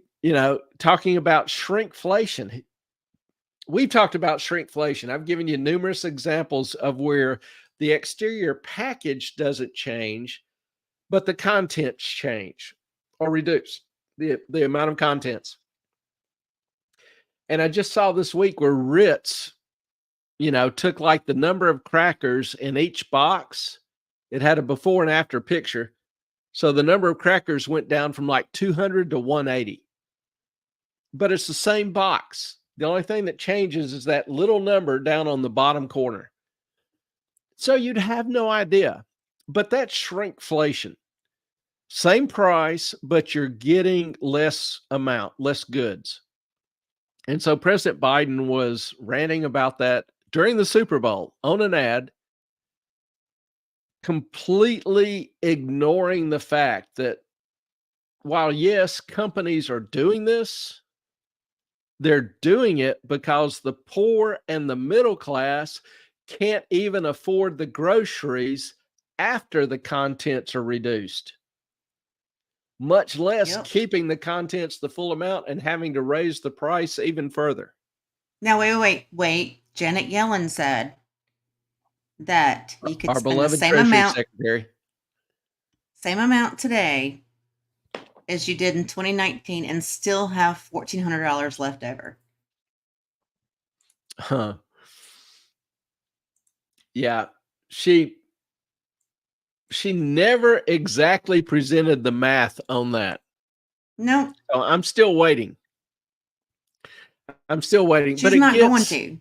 talking about shrinkflation. We've talked about shrinkflation. I've given you numerous examples of where the exterior package doesn't change, but the contents change or reduce the amount of contents. And I just saw this week where Ritz, took like the number of crackers in each box. It had a before and after picture. So the number of crackers went down from like 200 to 180. But it's the same box. The only thing that changes is that little number down on the bottom corner. So you'd have no idea. But that's shrinkflation. Same price, but you're getting less amount, less goods. And so President Biden was ranting about that during the Super Bowl on an ad, completely ignoring the fact that while, yes, companies are doing this, they're doing it because the poor and the middle class can't even afford the groceries after the contents are reduced, much less keeping the contents the full amount and having to raise the price even further. Now, wait. Janet Yellen said that you could spend the same amount today as you did in 2019 and still have $1,400 left over. Huh. Yeah. She never exactly presented the math on that. No. So I'm still waiting. She's not going to.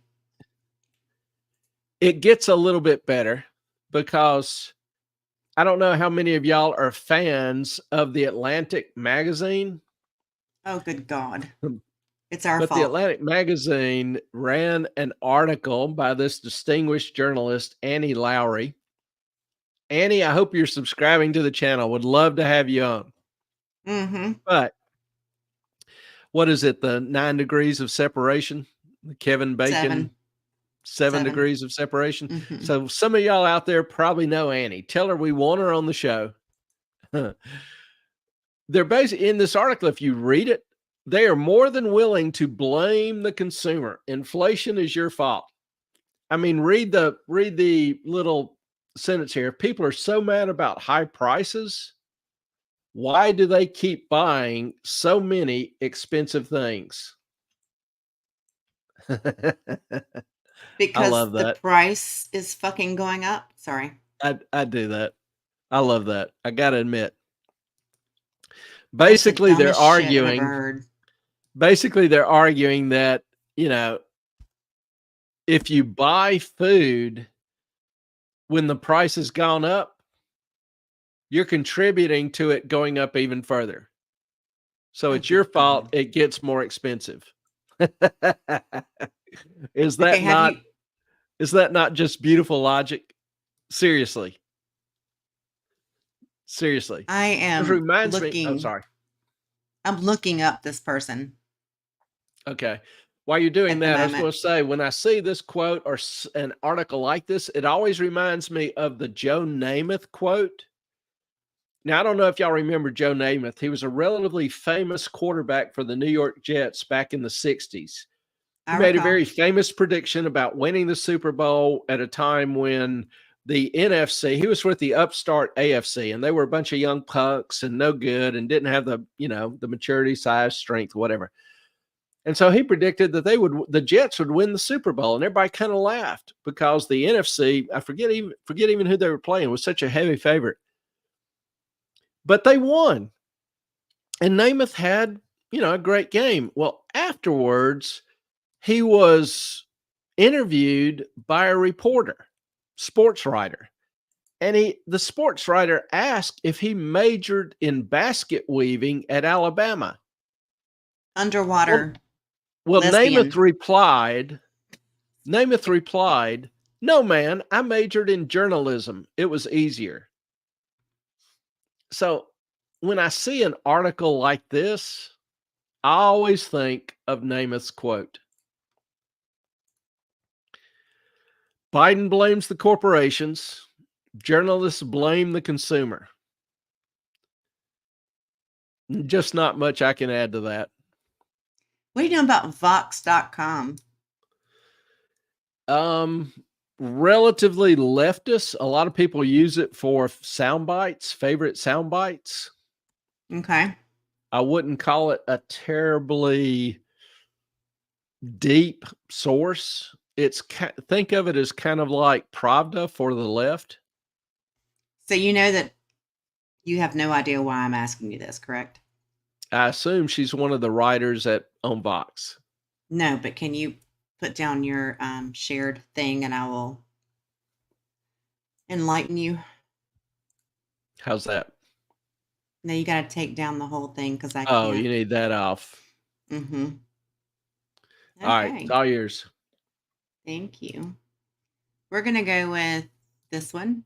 It gets a little bit better because I don't know how many of y'all are fans of the Atlantic magazine. Oh, good God. It's our fault. But the Atlantic magazine ran an article by this distinguished journalist, Annie Lowrey. Annie, I hope you're subscribing to the channel. Would love to have you on. Mm-hmm. But what is it? The 9 degrees of separation? The Kevin Bacon 7 degrees of separation. Mm-hmm. So some of y'all out there probably know Annie. Tell her we want her on the show. They're basically in this article. If you read it, they are more than willing to blame the consumer. Inflation is your fault. I mean, read the little sentence here. If people are so mad about high prices, why do they keep buying so many expensive things? Because love the that. price is fucking going up. Sorry. I do that. I love that. I gotta admit. That's the Basically, they're dumbest shit I've ever arguing. heard. Basically, they're arguing that, you know, if you buy food when the price has gone up, you're contributing to it going up even further. So Oh, it's your good fault God. it gets more expensive. Is Okay, that have not you? is that not just beautiful logic? Seriously. Seriously. I It am reminds me. Oh, looking. sorry. I'm looking up this person Okay. While you're doing at the that, I was moment. going to say, when I see this quote or an article like this, it always reminds me of the Joe Namath quote. Now, I don't know if y'all remember Joe Namath. He was a relatively famous quarterback for the New York Jets back in the 60s. He I made a recall. very famous prediction about winning the Super Bowl at a time when the NFC, he was with the upstart AFC, and they were a bunch of young punks and no good and didn't have the, the maturity, size, strength, whatever. And so he predicted that the Jets would win the Super Bowl, and everybody kind of laughed because the NFC, I forget even who they were playing, was such a heavy favorite. But they won. And Namath had, a great game. Well, afterwards, he was interviewed by a reporter, sports writer. And the sports writer asked if he majored in basket weaving at Alabama. Underwater Well, lesbian. Namath replied, "No, man, I majored in journalism. It was easier." So when I see an article like this, I always think of Namath's quote. Biden blames the corporations. Journalists blame the consumer. Just not much I can add to that. What do you know about Vox.com? Relatively leftist. A lot of people use it for sound bites, favorite sound bites. Okay. I wouldn't call it a terribly deep source. Think of it as kind of like Pravda for the left. So you know that you have no idea why I'm asking you this, correct? I assume she's one of the writers on Vox. No, but can you put down your shared thing and I will enlighten you? How's that? No, you got to take down the whole thing because I Oh, can't. you need that off. Mm-hmm. Okay. All right, it's all yours. Thank you. We're going to go with this one.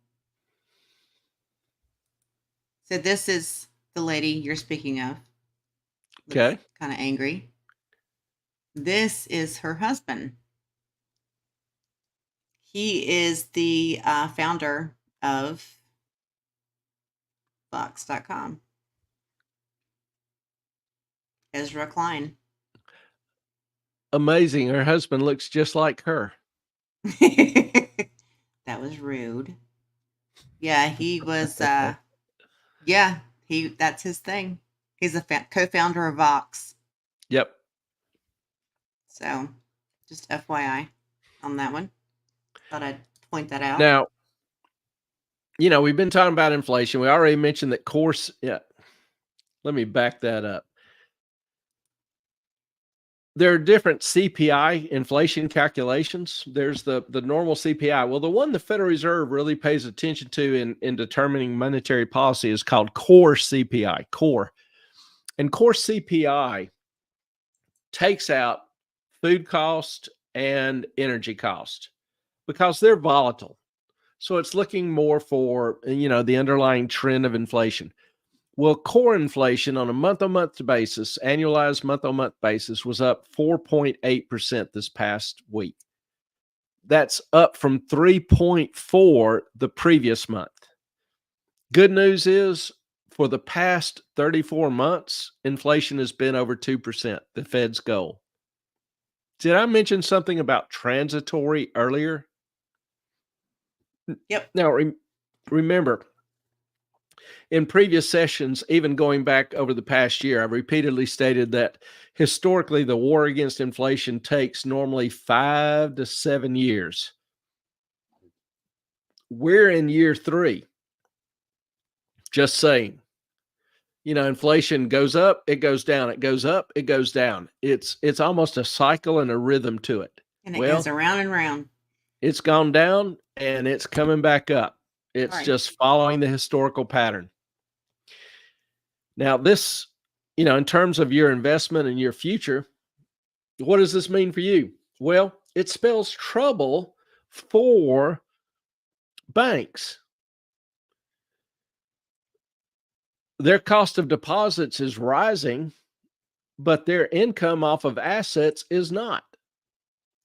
So this is the lady you're speaking of. Okay. Kind of angry. This is her husband. He is the founder of Vox.com. Ezra Klein. Amazing. Her husband looks just like her. That was rude. Yeah, he was. That's his thing. He's a co-founder of Vox. Yep. So, just FYI on that one. Thought I'd point that out. Now, we've been talking about inflation. We already mentioned that let me back that up. There are different CPI inflation calculations. There's the normal CPI. Well, the one the Federal Reserve really pays attention to in determining monetary policy is called core CPI, core. And core CPI takes out food cost and energy cost because they're volatile. So it's looking more for, the underlying trend of inflation. Well, core inflation on a month-on-month basis, annualized month-on-month basis, was up 4.8% this past week. That's up from 3.4% the previous month. Good news is, for the past 34 months, inflation has been over 2%, the Fed's goal. Did I mention something about transitory earlier? Yep. Now, remember, In previous sessions, even going back over the past year, I've repeatedly stated that historically the war against inflation takes normally 5 to 7 years. We're in year 3. Just saying. Inflation goes up, it goes down, it goes up, it goes down. It's almost a cycle and a rhythm to it. And it Well, goes around and round. it's gone down and it's coming back up. It's Right. just following the historical pattern. Now, this, in terms of your investment and your future, what does this mean for you? Well, it spells trouble for banks. Their cost of deposits is rising, but their income off of assets is not.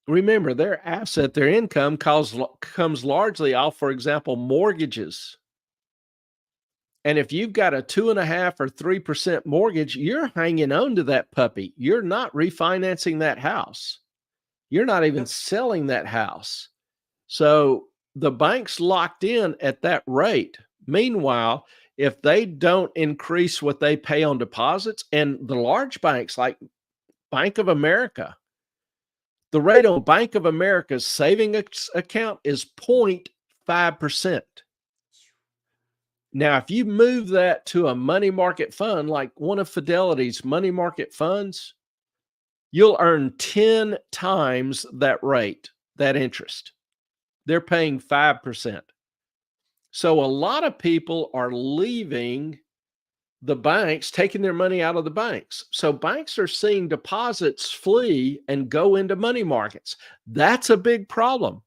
Remember, their income comes largely off, for example, mortgages. And if you've got a 2.5% or 3% mortgage, you're hanging on to that puppy. You're not refinancing that house. You're not even selling that house. So the bank's locked in at that rate. Meanwhile, if they don't increase what they pay on deposits, and the large banks like Bank of America, the rate on Bank of America's savings account is 0.5%. Now, if you move that to a money market fund, like one of Fidelity's money market funds, you'll earn 10 times that rate, that interest. They're paying 5%. So a lot of people are leaving the banks, taking their money out of the banks. So banks are seeing deposits flee and go into money markets. That's a big problem.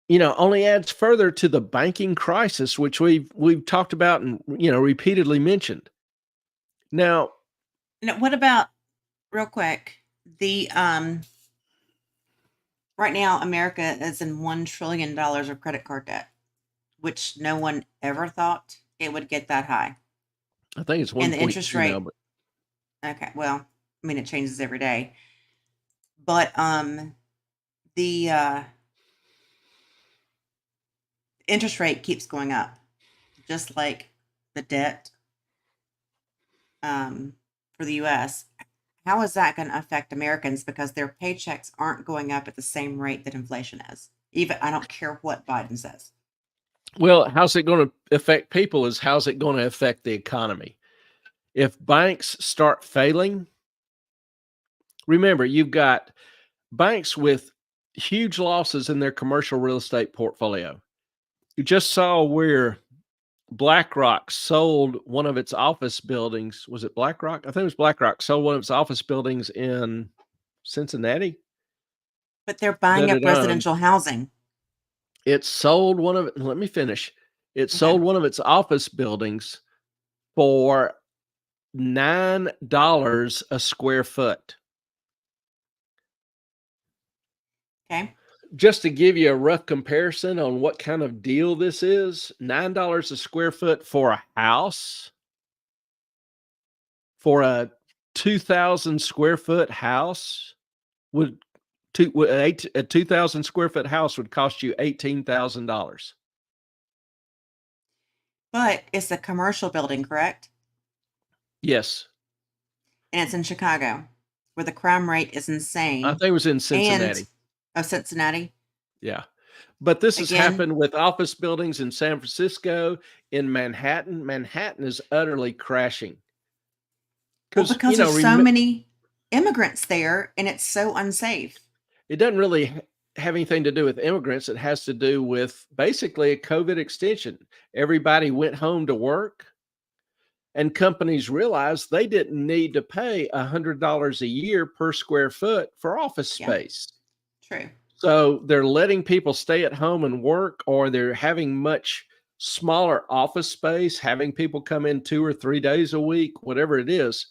Only adds further to the banking crisis, which we've talked about and repeatedly mentioned. Now, what about, real quick, the right now America is in $1 trillion of credit card debt, which no one ever thought it would get that high. I think it's 1.2 And the interest rate. now, but Okay, well, I mean, it changes every day, but the interest rate keeps going up, just like the debt for the U.S. How is that going to affect Americans, because their paychecks aren't going up at the same rate that inflation is? Even I don't care what Biden says. Well, how's it going to affect people is how's it going to affect the economy? If banks start failing, remember, you've got banks with huge losses in their commercial real estate portfolio. You just saw where BlackRock sold one of its office buildings. Was it BlackRock? I think it was BlackRock sold one of its office buildings in Cincinnati. But they're buying That up it owned. residential housing. It sold one of it. Let me finish. It sold one of its office buildings for $9 a square foot. Okay. Just to give you a rough comparison on what kind of deal this is, $9 a square foot for a house, for a 2,000 square foot house a 2,000 square foot house would cost you $18,000. But it's a commercial building, correct? Yes. And it's in Chicago, where the crime rate is insane. I think it was in Cincinnati. Cincinnati. Yeah. But this has Again? happened with office buildings in San Francisco, in Manhattan. Manhattan is utterly crashing. Well, because there's so many immigrants there, and it's so unsafe. It doesn't really have anything to do with immigrants. It has to do with basically a COVID extension. Everybody went home to work, and companies realized they didn't need to pay $100 a year per square foot for office space. True. So they're letting people stay at home and work, or they're having much smaller office space, having people come in 2 or 3 days a week, whatever it is.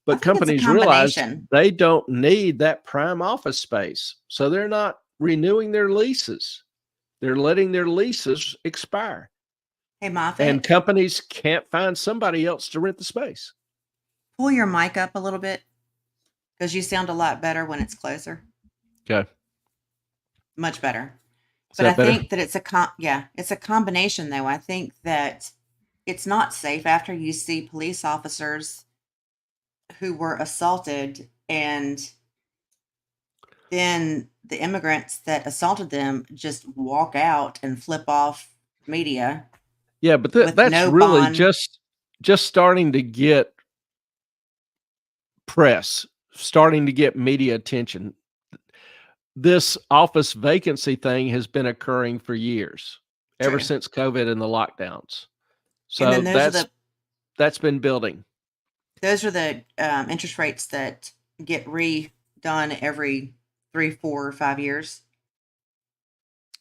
But companies realize they don't need that prime office space. So they're not renewing their leases. They're letting their leases expire. Hey, Moffat. And companies can't find somebody else to rent the space. Pull your mic up a little bit, because you sound a lot better when it's closer. Okay. Much better. Is But I that better? think that it's a combination though. I think that it's not safe after you see police officers who were assaulted and then the immigrants that assaulted them just walk out and flip off media Yeah, but with that's no really bond. just starting to get press, starting to get media attention. This office vacancy thing has been occurring for years, ever True. since COVID and the lockdowns. And So then that's been building. those are the interest rates that get redone every 3, 4, or 5 years.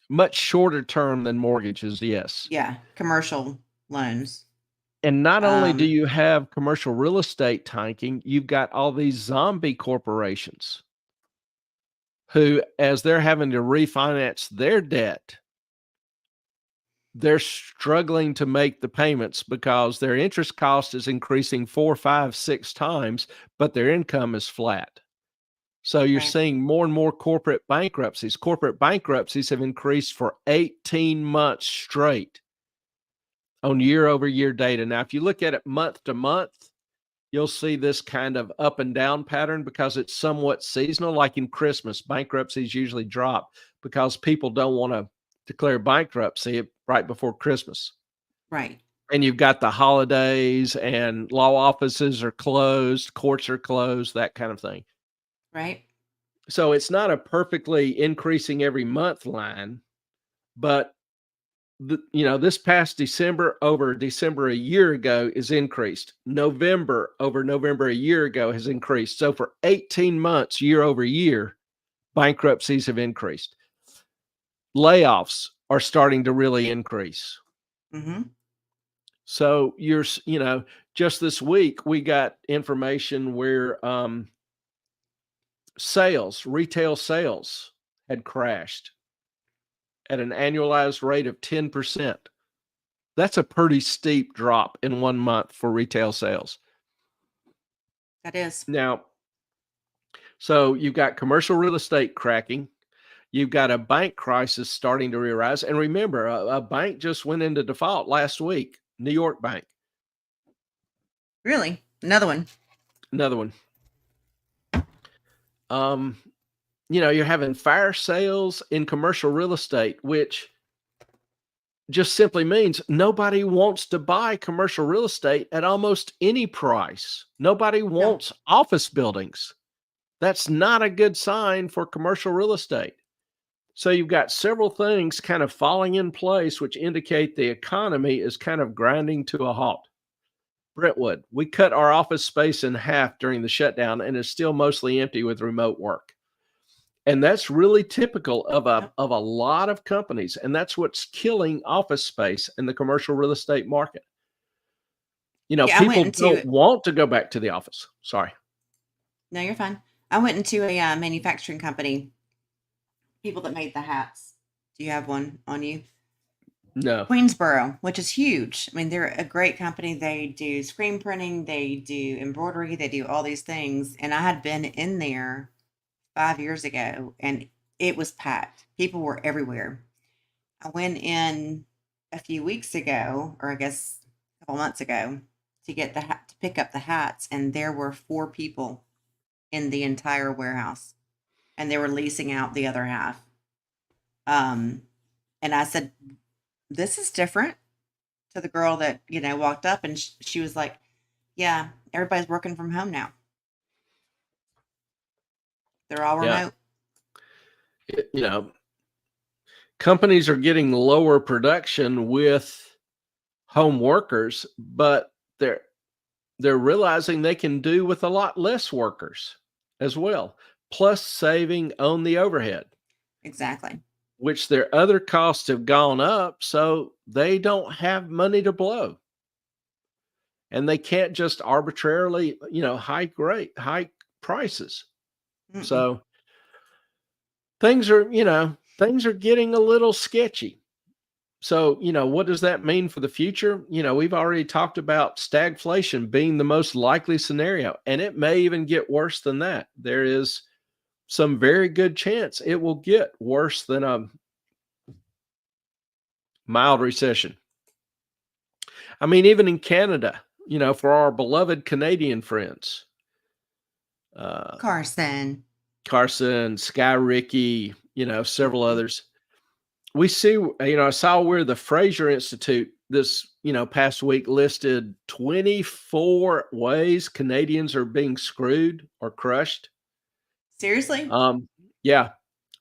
Much shorter term than mortgages, yes. Yeah, commercial loans. And not only do you have commercial real estate tanking, you've got all these zombie corporations who, as they're having to refinance their debt, they're struggling to make the payments because their interest cost is increasing 4, 5, 6 times, but their income is flat. So you're Right. seeing more and more corporate bankruptcies. Corporate bankruptcies have increased for 18 months straight on year-over-year data. Now, if you look at it month to month, you'll see this kind of up and down pattern because it's somewhat seasonal. Like in Christmas, bankruptcies usually drop because people don't want to declare bankruptcy right before Christmas. Right. And you've got the holidays and law offices are closed, courts are closed, that kind of thing. Right. So it's not a perfectly increasing every month line, but this past December over December a year ago is increased. November over November a year ago has increased. So for 18 months, year over year, bankruptcies have increased. Layoffs are starting to really increase. Mm-hmm. So just this week, we got information where retail sales had crashed at an annualized rate of 10%. That's a pretty steep drop in 1 month for retail sales. That is. Now, so you've got commercial real estate cracking. You've got a bank crisis starting to re-rise. And remember, a bank just went into default last week, New York Bank. Really? Another one. Another one. You're having fire sales in commercial real estate, which just simply means nobody wants to buy commercial real estate at almost any price. Nobody wants office buildings. That's not a good sign for commercial real estate. So you've got several things kind of falling in place, which indicate the economy is kind of grinding to a halt. Brentwood, we cut our office space in half during the shutdown and is still mostly empty with remote work. And that's really typical of a lot of companies. And that's what's killing office space in the commercial real estate market. People don't want to go back to the office. Sorry. No, you're fine. I went into a manufacturing company, people that made the hats. Do you have one on you? No. Queensboro, which is huge. I mean, they're a great company. They do screen printing, they do embroidery, they do all these things. And I had been in there 5 years ago and it was packed. People were everywhere. I went in a few weeks ago, or I guess a couple months ago, to get to pick up the hats, and there were 4 people in the entire warehouse, and they were leasing out the other half. And I said, "This is different," to the girl that walked up, and she was like, "Yeah, everybody's working from home now. They're all remote." Companies are getting lower production with home workers, but they're realizing they can do with a lot less workers as well, plus saving on the overhead. Exactly. Which their other costs have gone up, so they don't have money to blow. And they can't just arbitrarily, hike prices. Mm-mm. So things are getting a little sketchy. So, what does that mean for the future? We've already talked about stagflation being the most likely scenario, and it may even get worse than that. There is some very good chance it will get worse than a mild recession. I mean, even in Canada, for our beloved Canadian friends, Carson. Carson, Sky Ricky, several others. We see, I saw where the Fraser Institute this, past week listed 24 ways Canadians are being screwed or crushed. Seriously? Yeah.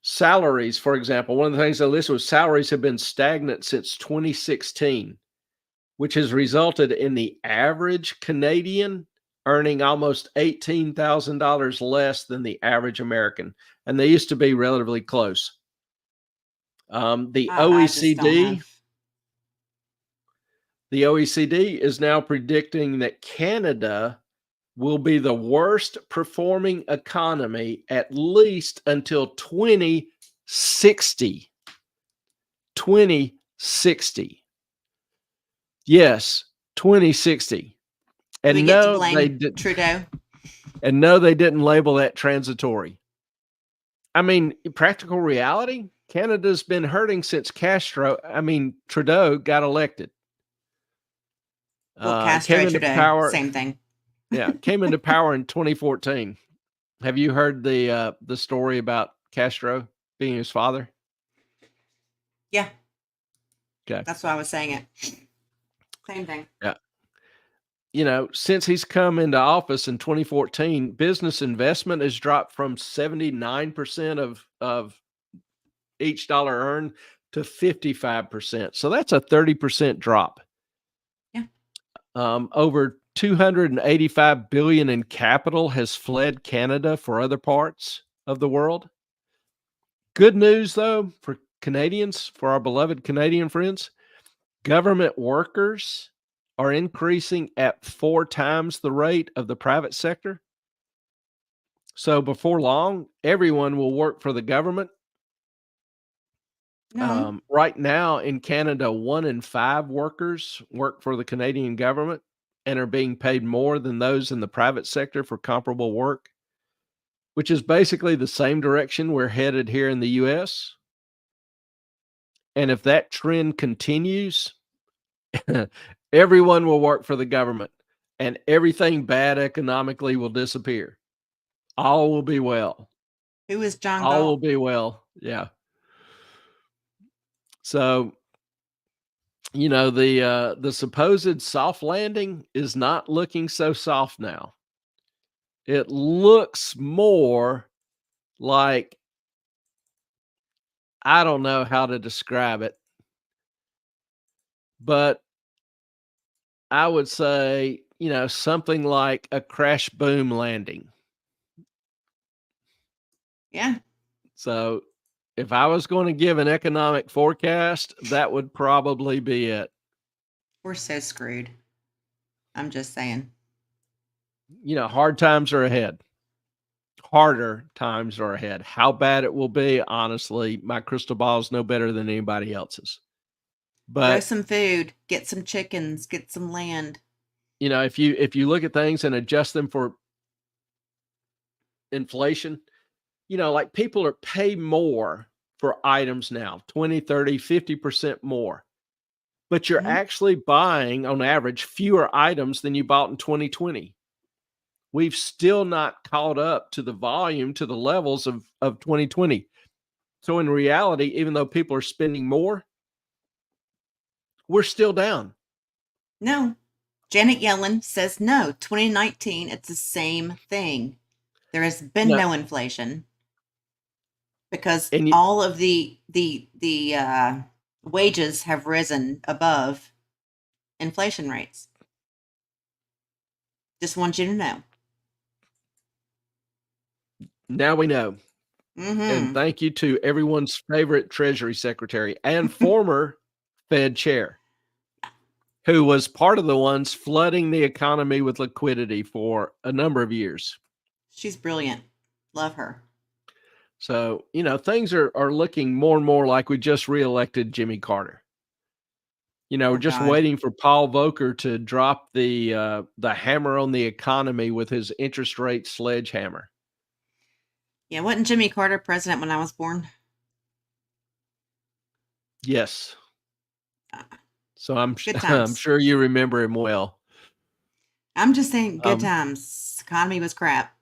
Salaries, for example, one of the things I listed was salaries have been stagnant since 2016, which has resulted in the average Canadian earning almost $18,000 less than the average American. And they used to be relatively close. The I just don't OECD, have. the OECD is now predicting that Canada will be the worst performing economy at least until 2060. 2060. Yes, 2060. Do we And get to no, they blame didn't. Trudeau? And no, they didn't label that transitory. I mean, in practical reality, Canada's been hurting since Trudeau got elected. Well, Came Castro, into Trudeau, power. same thing. Yeah, came into power in 2014. Have you heard the story about Castro being his father? Yeah, Okay. that's why I was saying it. Same thing. Yeah. Since he's come into office in 2014, business investment has dropped from 79% of each dollar earned to 55%. So that's a 30% drop. Yeah. Over 285 billion in capital has fled Canada for other parts of the world. Good news, though, for Canadians, for our beloved Canadian friends, government workers are increasing at 4 times the rate of the private sector. So before long, everyone will work for the government. No. Right now in Canada, 1 in 5 workers work for the Canadian government and are being paid more than those in the private sector for comparable work, which is basically the same direction we're headed here in the US. And if that trend continues, everyone will work for the government and everything bad economically will disappear. All will be well. Who is John All will Galt? be well. Yeah. So, the supposed soft landing is not looking so soft now. It looks more like, I don't know how to describe it, but I would say, something like a crash boom landing. Yeah. So if I was going to give an economic forecast, that would probably be it. We're so screwed. I'm just saying. Hard times are ahead. Harder times are ahead. How bad it will be, honestly, my crystal ball is no better than anybody else's. Grow But some food, get some chickens, get some land. if you look at things and adjust them for inflation, like people are pay more for items now, 20, 30, 50% more. But you're Mhm. actually buying on average fewer items than you bought in 2020. We've still not caught up to the volume, to the levels of 2020. So in reality, even though people are spending more, we're still down. No. Janet Yellen says no. 2019, it's the same thing. There has been No. no inflation because And all of the wages have risen above inflation rates. Just want you to know. now we know. And Mm-hmm. thank you to everyone's favorite Treasury Secretary and former Fed chair, who was part of the ones flooding the economy with liquidity for a number of years. She's brilliant. Love her. So, things are looking more and more like we just reelected Jimmy Carter. We're just God. waiting for Paul Volcker to drop the hammer on the economy with his interest rate sledgehammer. Yeah, wasn't Jimmy Carter president when I was born? Yes. So I'm Good I'm times. sure you remember him well. I'm just saying, good Um, times. Economy was crap.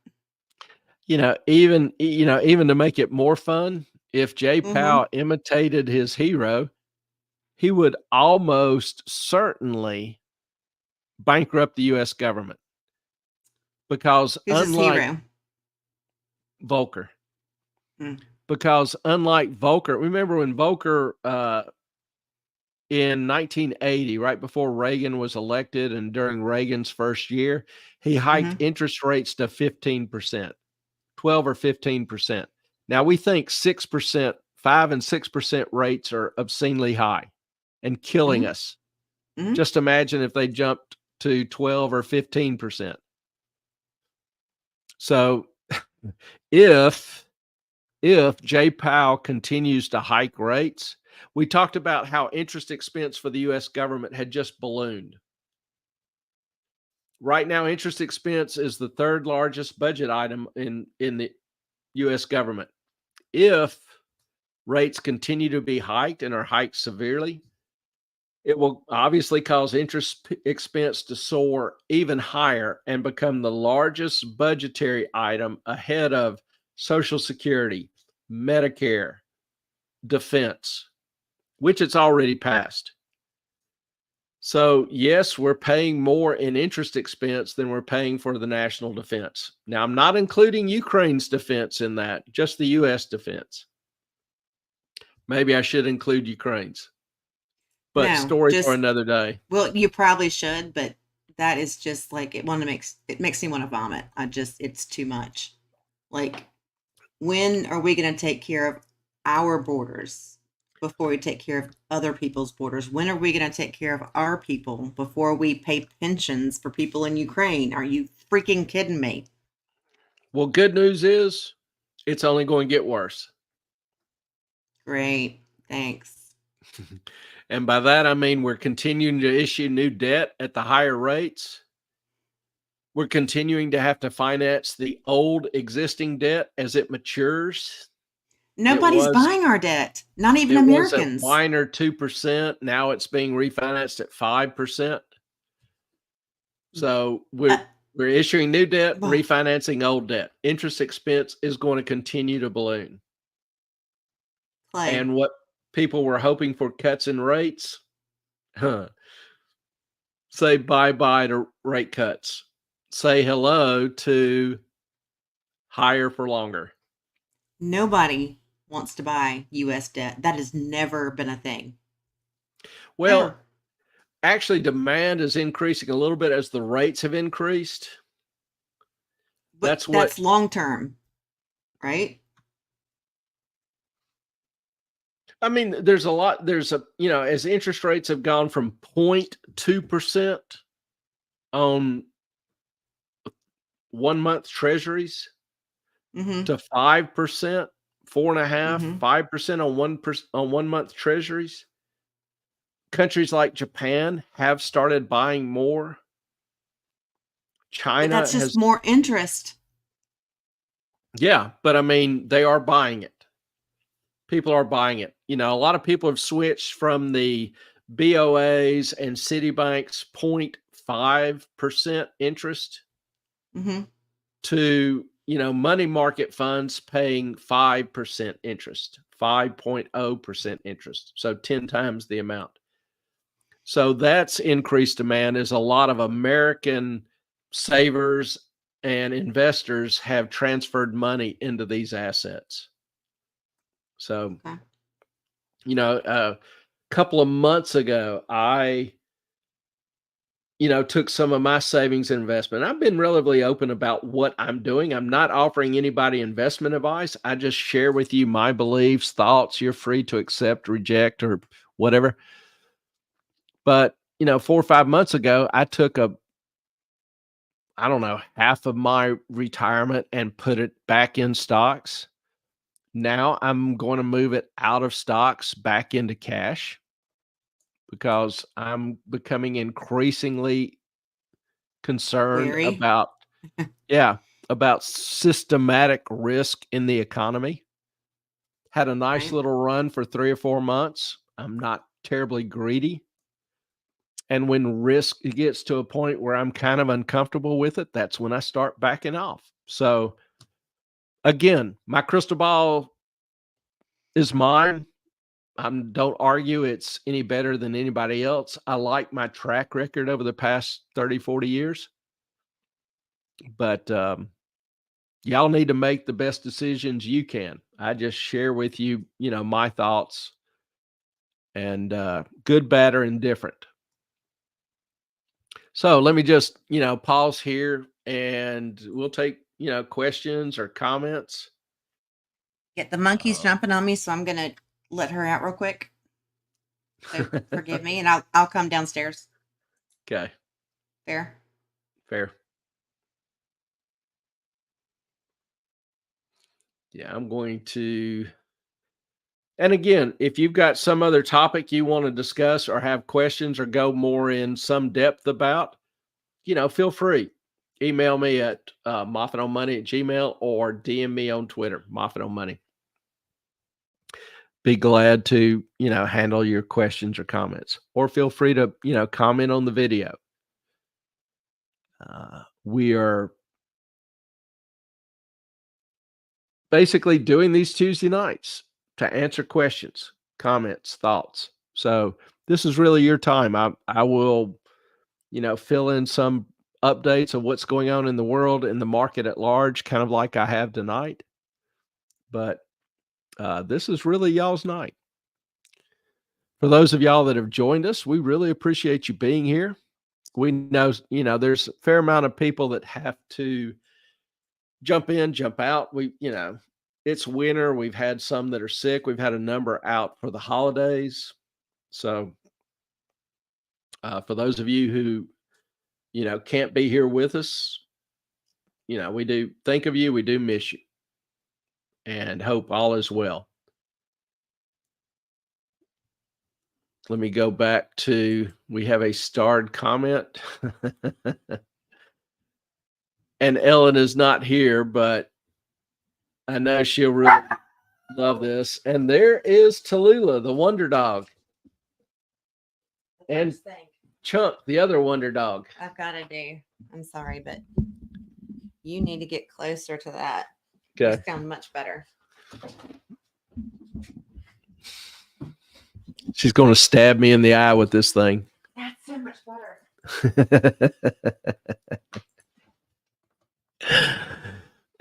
even to make it more fun, if Jay Mm-hmm. Powell imitated his hero, he would almost certainly bankrupt the US government because Who's his hero? Volcker, Mm. Volcker, remember when Volcker in 1980, right before Reagan was elected and during Reagan's first year, he hiked Mm-hmm. interest rates to 15%, 12 or 15%. Now we think 6%, 5 and 6% rates are obscenely high and killing Mm-hmm. us. Mm-hmm. Just imagine if they jumped to 12 or 15%. So if Jay Powell continues to hike rates, we talked about how interest expense for the US government had just ballooned. Right now, interest expense is the third largest budget item in the US government. If rates continue to be hiked and are hiked severely, it will obviously cause interest expense to soar even higher and become the largest budgetary item ahead of Social Security, Medicare, defense, which it's already passed. So, yes, we're paying more in interest expense than we're paying for the national defense. Now, I'm not including Ukraine's defense in that, just the US defense. Maybe I should include Ukraine's, but No, story for just, another day. well, you probably should, but that is just like it makes me want to vomit. It's too much. Like, when are we going to take care of our borders before we take care of other people's borders? When are we going to take care of our people before we pay pensions for people in Ukraine? Are you freaking kidding me? Well, good news is it's only going to get worse. Great. Thanks. And by that, I mean we're continuing to issue new debt at the higher rates. We're continuing to have to finance the old existing debt as it matures. Nobody's buying our debt, not even It was at Americans. 1 or 2%. Now it's being refinanced at 5%. So we're issuing new debt, Well, refinancing old debt. Interest expense is going to continue to balloon. Clay, And what people were hoping for cuts in rates, say bye-bye to rate cuts. Say hello to higher for longer. nobody wants to buy U.S. debt. That has never been a thing. Well, Ever. actually, demand is increasing a little bit as the rates have increased. But That's that's long term, right? I mean, there's as interest rates have gone from 0.2% on 1 month treasuries Mm-hmm. to 5%, 4.5, Mm-hmm. 5% on 1 month treasuries. Countries like Japan have started buying more. But China that's just has, more interest. yeah, but I mean, they are buying it. People are buying it. A lot of people have switched from the BOAs and Citibank's 0.5% interest Mm-hmm. to, money market funds paying 5% interest, 5.0% interest. So 10 times the amount. So that's increased demand as a lot of American savers and investors have transferred money into these assets. So, Okay. a couple of months ago, I took some of my savings and investment. I've been relatively open about what I'm doing. I'm not offering anybody investment advice. I just share with you my beliefs, thoughts. You're free to accept, reject, or whatever. But, 4 or 5 months ago, I took half of my retirement and put it back in stocks. Now I'm going to move it out of stocks back into cash because I'm becoming increasingly concerned Wary. about systematic risk in the economy. Had a nice Right. little run for 3 or 4 months. I'm not terribly greedy. And when risk gets to a point where I'm kind of uncomfortable with it, that's when I start backing off. So again, my crystal ball is mine. Don't argue it's any better than anybody else. I like my track record over the past 30, 40 years. But y'all need to make the best decisions you can. I just share with you, my thoughts, and good, bad, or indifferent. So let me just, pause here, and we'll take, questions or comments. Get the monkey's jumping on me, so I'm gonna let her out real quick. So forgive me, and I'll come downstairs. Okay. Fair. Yeah, I'm going to. And again, if you've got some other topic you want to discuss or have questions or go more in some depth about, feel free. Email me at moffatonmoney@gmail.com or DM me on Twitter, moffatonmoney. Be glad to, handle your questions or comments, or feel free to, comment on the video. We are basically doing these Tuesday nights to answer questions, comments, thoughts. So this is really your time. I will, fill in some updates of what's going on in the world and the market at large, kind of like I have tonight. But this is really y'all's night. For those of y'all that have joined us, we really appreciate you being here. We know, there's a fair amount of people that have to jump in, jump out. It's winter. We've had some that are sick. We've had a number out for the holidays. So for those of you who, can't be here with us, we do think of you. We do miss you, and hope all is well. Let me go back to, we have a starred comment. And Ellen is not here, but I know she'll really love this. And there is Tallulah, the wonder dog. And Chunk, the other wonder dog. I've got to do. I'm sorry, but you need to get closer to that. Okay. You sound much better. She's going to stab me in the eye with this thing. That's so much better.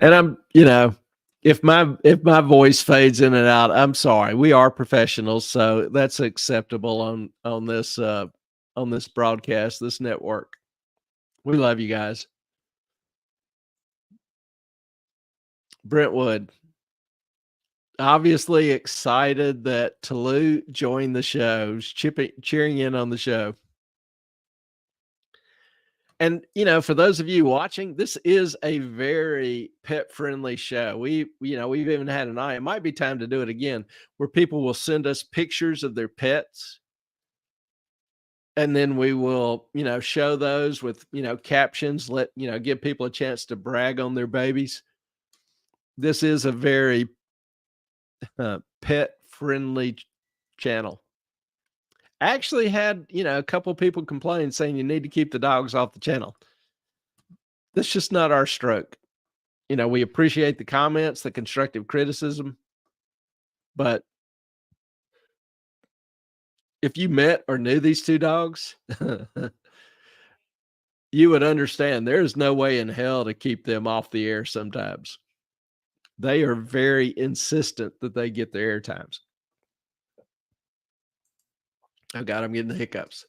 And I'm, if my voice fades in and out, I'm sorry. We are professionals, so that's acceptable on this broadcast, this network. We love you guys. Brentwood, obviously excited that Tallulah joined the show, cheering in on the show. And, for those of you watching, this is a very pet-friendly show. We've even had an eye. It might be time to do it again, where people will send us pictures of their pets. And then we will, show those with, captions, give people a chance to brag on their babies. This is a very pet-friendly channel. Actually had, a couple people complain saying you need to keep the dogs off the channel. That's just not our stroke. We appreciate the comments, the constructive criticism, but if you met or knew these two dogs, you would understand there's no way in hell to keep them off the air sometimes. They are very insistent that they get their air times. Oh God, I'm getting the hiccups.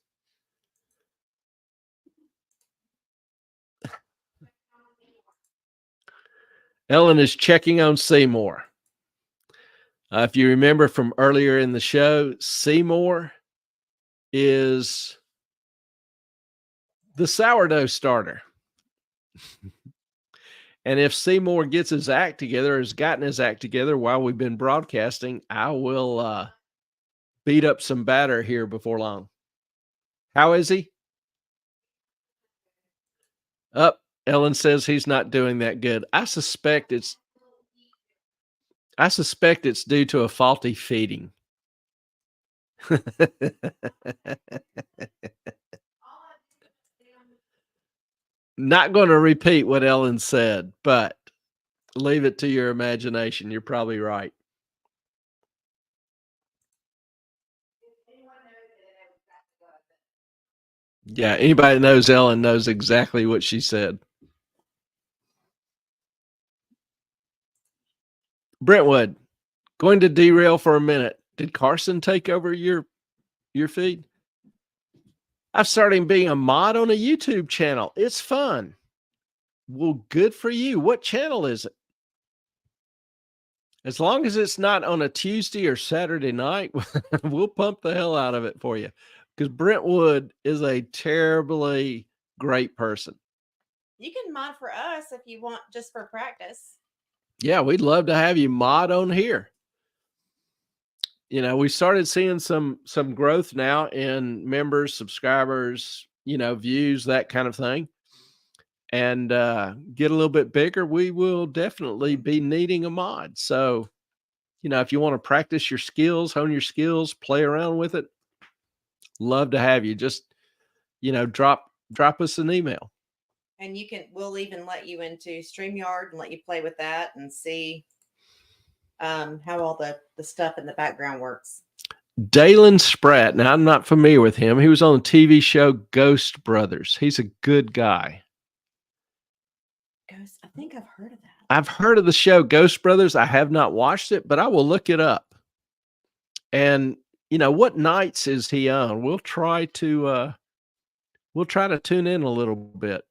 Ellen is checking on Seymour. If you remember from earlier in the show, Seymour is the sourdough starter. And if Seymour gets his act together, has gotten his act together while we've been broadcasting, I will beat up some batter here before long. How is he? Ellen says he's not doing that good. I suspect it's due to a faulty feeding. Not going to repeat what Ellen said, but leave it to your imagination. You're probably right. Yeah, anybody that knows Ellen knows exactly what she said. Brentwood, going to derail for a minute. Did Carson take over your feed? I'm starting being a mod on a YouTube channel. It's fun. Well, good for you. What channel is it? As long as it's not on a Tuesday or Saturday night, we'll pump the hell out of it for you. Because Brentwood is a terribly great person. You can mod for us if you want, just for practice. Yeah, we'd love to have you mod on here. You know, we started seeing some growth now in members, subscribers, you know, views, that kind of thing. And get a little bit bigger, we will definitely be needing a mod. So, you know, if you want to practice your skills, hone your skills, play around with it, love to have you. Just, you know, drop us an email. And we'll even let you into StreamYard and let you play with that and see how all the stuff in the background works. Dalen Spratt. Now, I'm not familiar with him. He was on the TV show Ghost Brothers. He's a good guy. Ghost, I think I've heard of that. I've heard of the show Ghost Brothers. I have not watched it, but I will look it up. And, you know, what nights is he on? We'll try to tune in a little bit.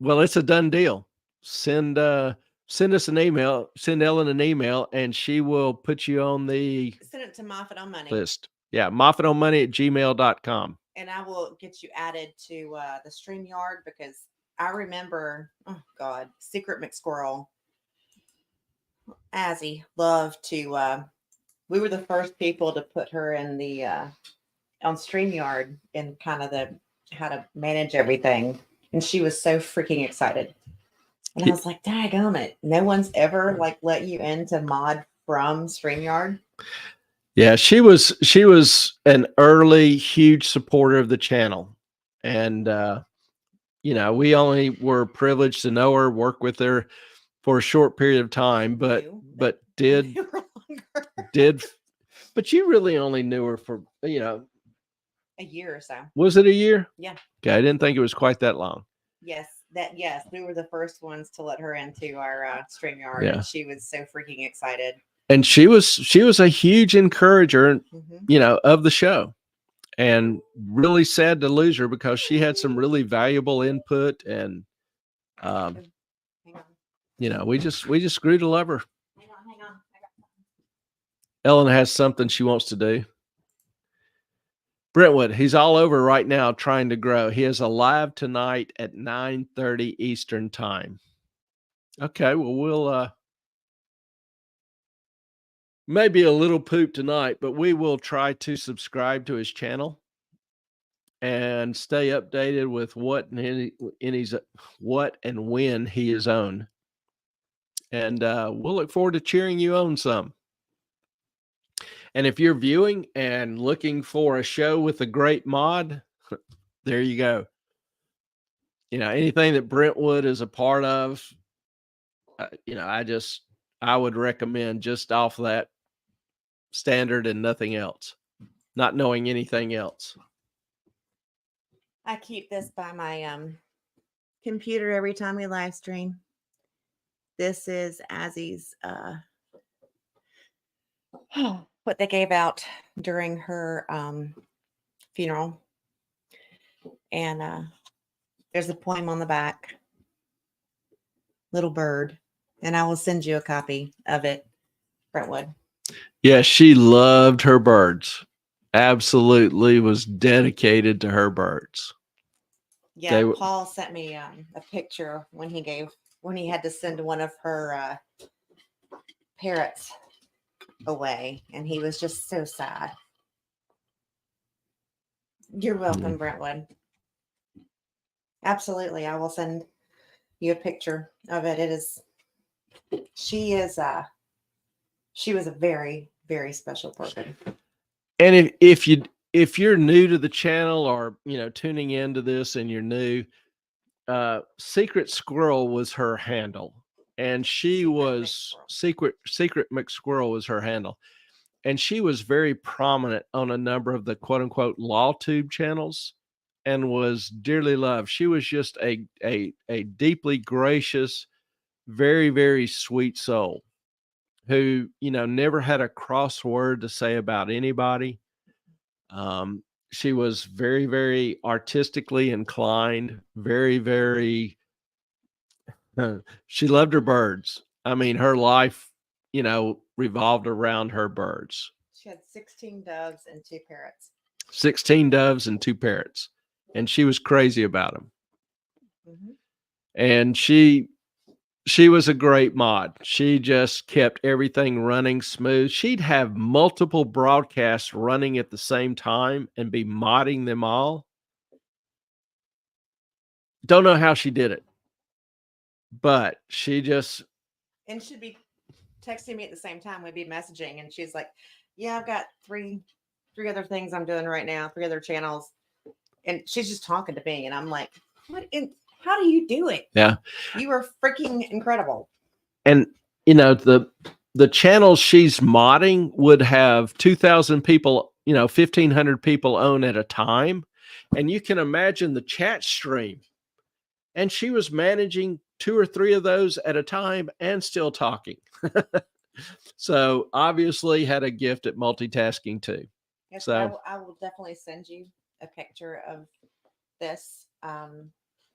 Well, it's a done deal. Send us an email, send Ellen an email, and she will put you on the Send it to Moffat on Money list. Yeah, moffatonmoney@gmail.com. And I will get you added to the StreamYard, because I remember, oh God, Secret McSquirrel, Azzy loved to. We were the first people to put her in the on StreamYard and kind of how to manage everything, and she was so freaking excited. And I was like, "Daggum it! No one's ever like let you into mod from StreamYard." Yeah, she was an early huge supporter of the channel. And you know, we only were privileged to know her, work with her for a short period of time, but did but you really only knew her for, you know, a year or so. Was it a year? Yeah. Okay, I didn't think it was quite that long. Yes, we were the first ones to let her into our StreamYard, Yeah. and she was so freaking excited. And she was a huge encourager, you know, of the show. And really sad to lose her, because she had some really valuable input, and Hang on. you know, we just grew to love her. Hang on. Ellen has something she wants to do. Brentwood, he's all over right now trying to grow. He is live tonight at 9:30 Eastern time. Okay, well, we'll maybe a little poop tonight, but we will try to subscribe to his channel and stay updated with what and when he is on. And we'll look forward to cheering you on some. And if you're viewing and looking for a show with a great mod, there you go. You know, anything that Brentwood is a part of, you know, I would recommend just off that standard and nothing else, not knowing anything else. I keep this by my computer every time we live stream. This is Azzy's what they gave out during her funeral, and there's a poem on the back, Little Bird, and I will send you a copy of it, Brentwood. Yeah, she loved her birds. Absolutely was dedicated to her birds. Yeah, Paul sent me a picture when he had to send one of her parrots away, and he was just so sad. You're welcome, Brentwood. Absolutely, I will send you a picture of it. She was a very, very special person. And if you're new to the channel or tuning into this and you're new, Secret Squirrel was her handle, and she was Secret McSquirrel was her handle, and she was very prominent on a number of the quote unquote law tube channels, and was dearly loved. She was just a deeply gracious, very, very sweet soul who never had a cross word to say about anybody. She was very, very artistically inclined, very, very, she loved her birds. I mean, her life, revolved around her birds. She had 16 doves and 2 parrots. 16 doves and 2 parrots. And she was crazy about them. Mm-hmm. And she was a great mod. She just kept everything running smooth. She'd have multiple broadcasts running at the same time and be modding them all. Don't know how she did it, but she just... And she'd be texting me at the same time. We'd be messaging, and she's like, yeah, I've got three other things I'm doing right now, 3 other channels. And she's just talking to me. And I'm like, how do you do it? Yeah. You are freaking incredible. And, the channels she's modding would have 2,000 people, 1,500 people own at a time. And you can imagine the chat stream. And she was managing 2 or 3 of those at a time and still talking. So obviously had a gift at multitasking too. Yes, So I will definitely send you a picture of this.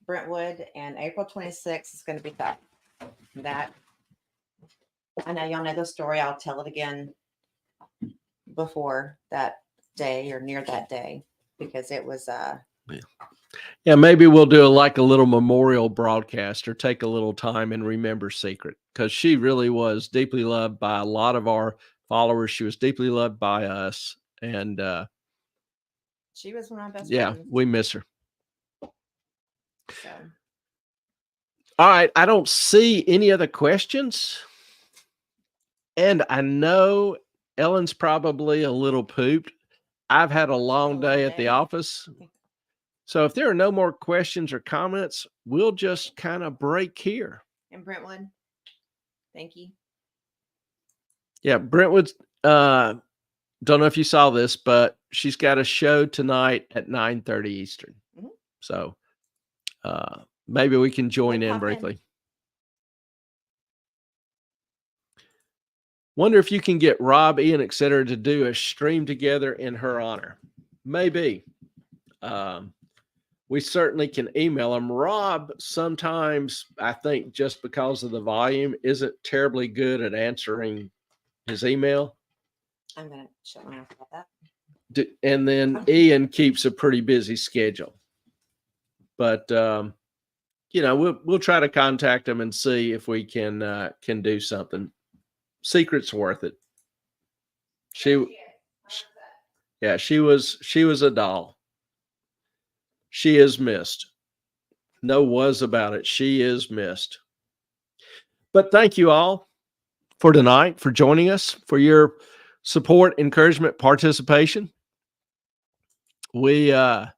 Brentwood, and April 26th is going to be that. I know y'all know the story. I'll tell it again before that day or near that day, because it was yeah, maybe we'll do a little memorial broadcast or take a little time and remember Secret, because she really was deeply loved by a lot of our followers. She was deeply loved by us, and she was one of my best yeah, friends. we miss her. So. All right, I don't see any other questions, and I know Ellen's probably a little pooped. I've had a long day at the office. So if there are no more questions or comments, we'll just kind of break here. And Brentwood, thank you. Yeah, Brentwood's, don't know if you saw this, but she's got a show tonight at 9:30 Eastern. Mm-hmm. So maybe we can join in pop briefly. Wonder if you can get Rob, Ian, etc. to do a stream together in her honor. Maybe. We certainly can email him. Rob sometimes, I think, just because of the volume, isn't terribly good at answering his email. I'm going to shut my mouth about that. And then Ian keeps a pretty busy schedule. But, we'll try to contact him and see if we can do something. Secret's worth it. She was a doll. She is missed. No was about it. She is missed. But thank you all for tonight, for joining us, for your support, encouragement, participation. We love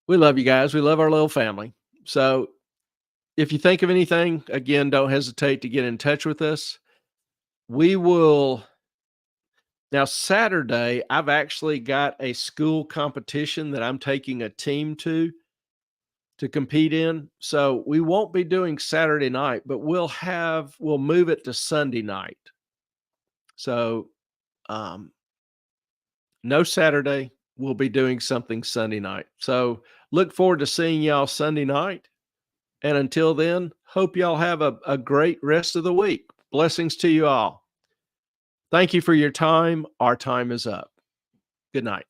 you guys. We love our little family. So if you think of anything, again, don't hesitate to get in touch with us. We will... Now, Saturday, I've actually got a school competition that I'm taking a team to compete in. So we won't be doing Saturday night, but we'll move it to Sunday night. So no Saturday, we'll be doing something Sunday night. So look forward to seeing y'all Sunday night. And until then, hope y'all have a great rest of the week. Blessings to you all. Thank you for your time. Our time is up. Good night.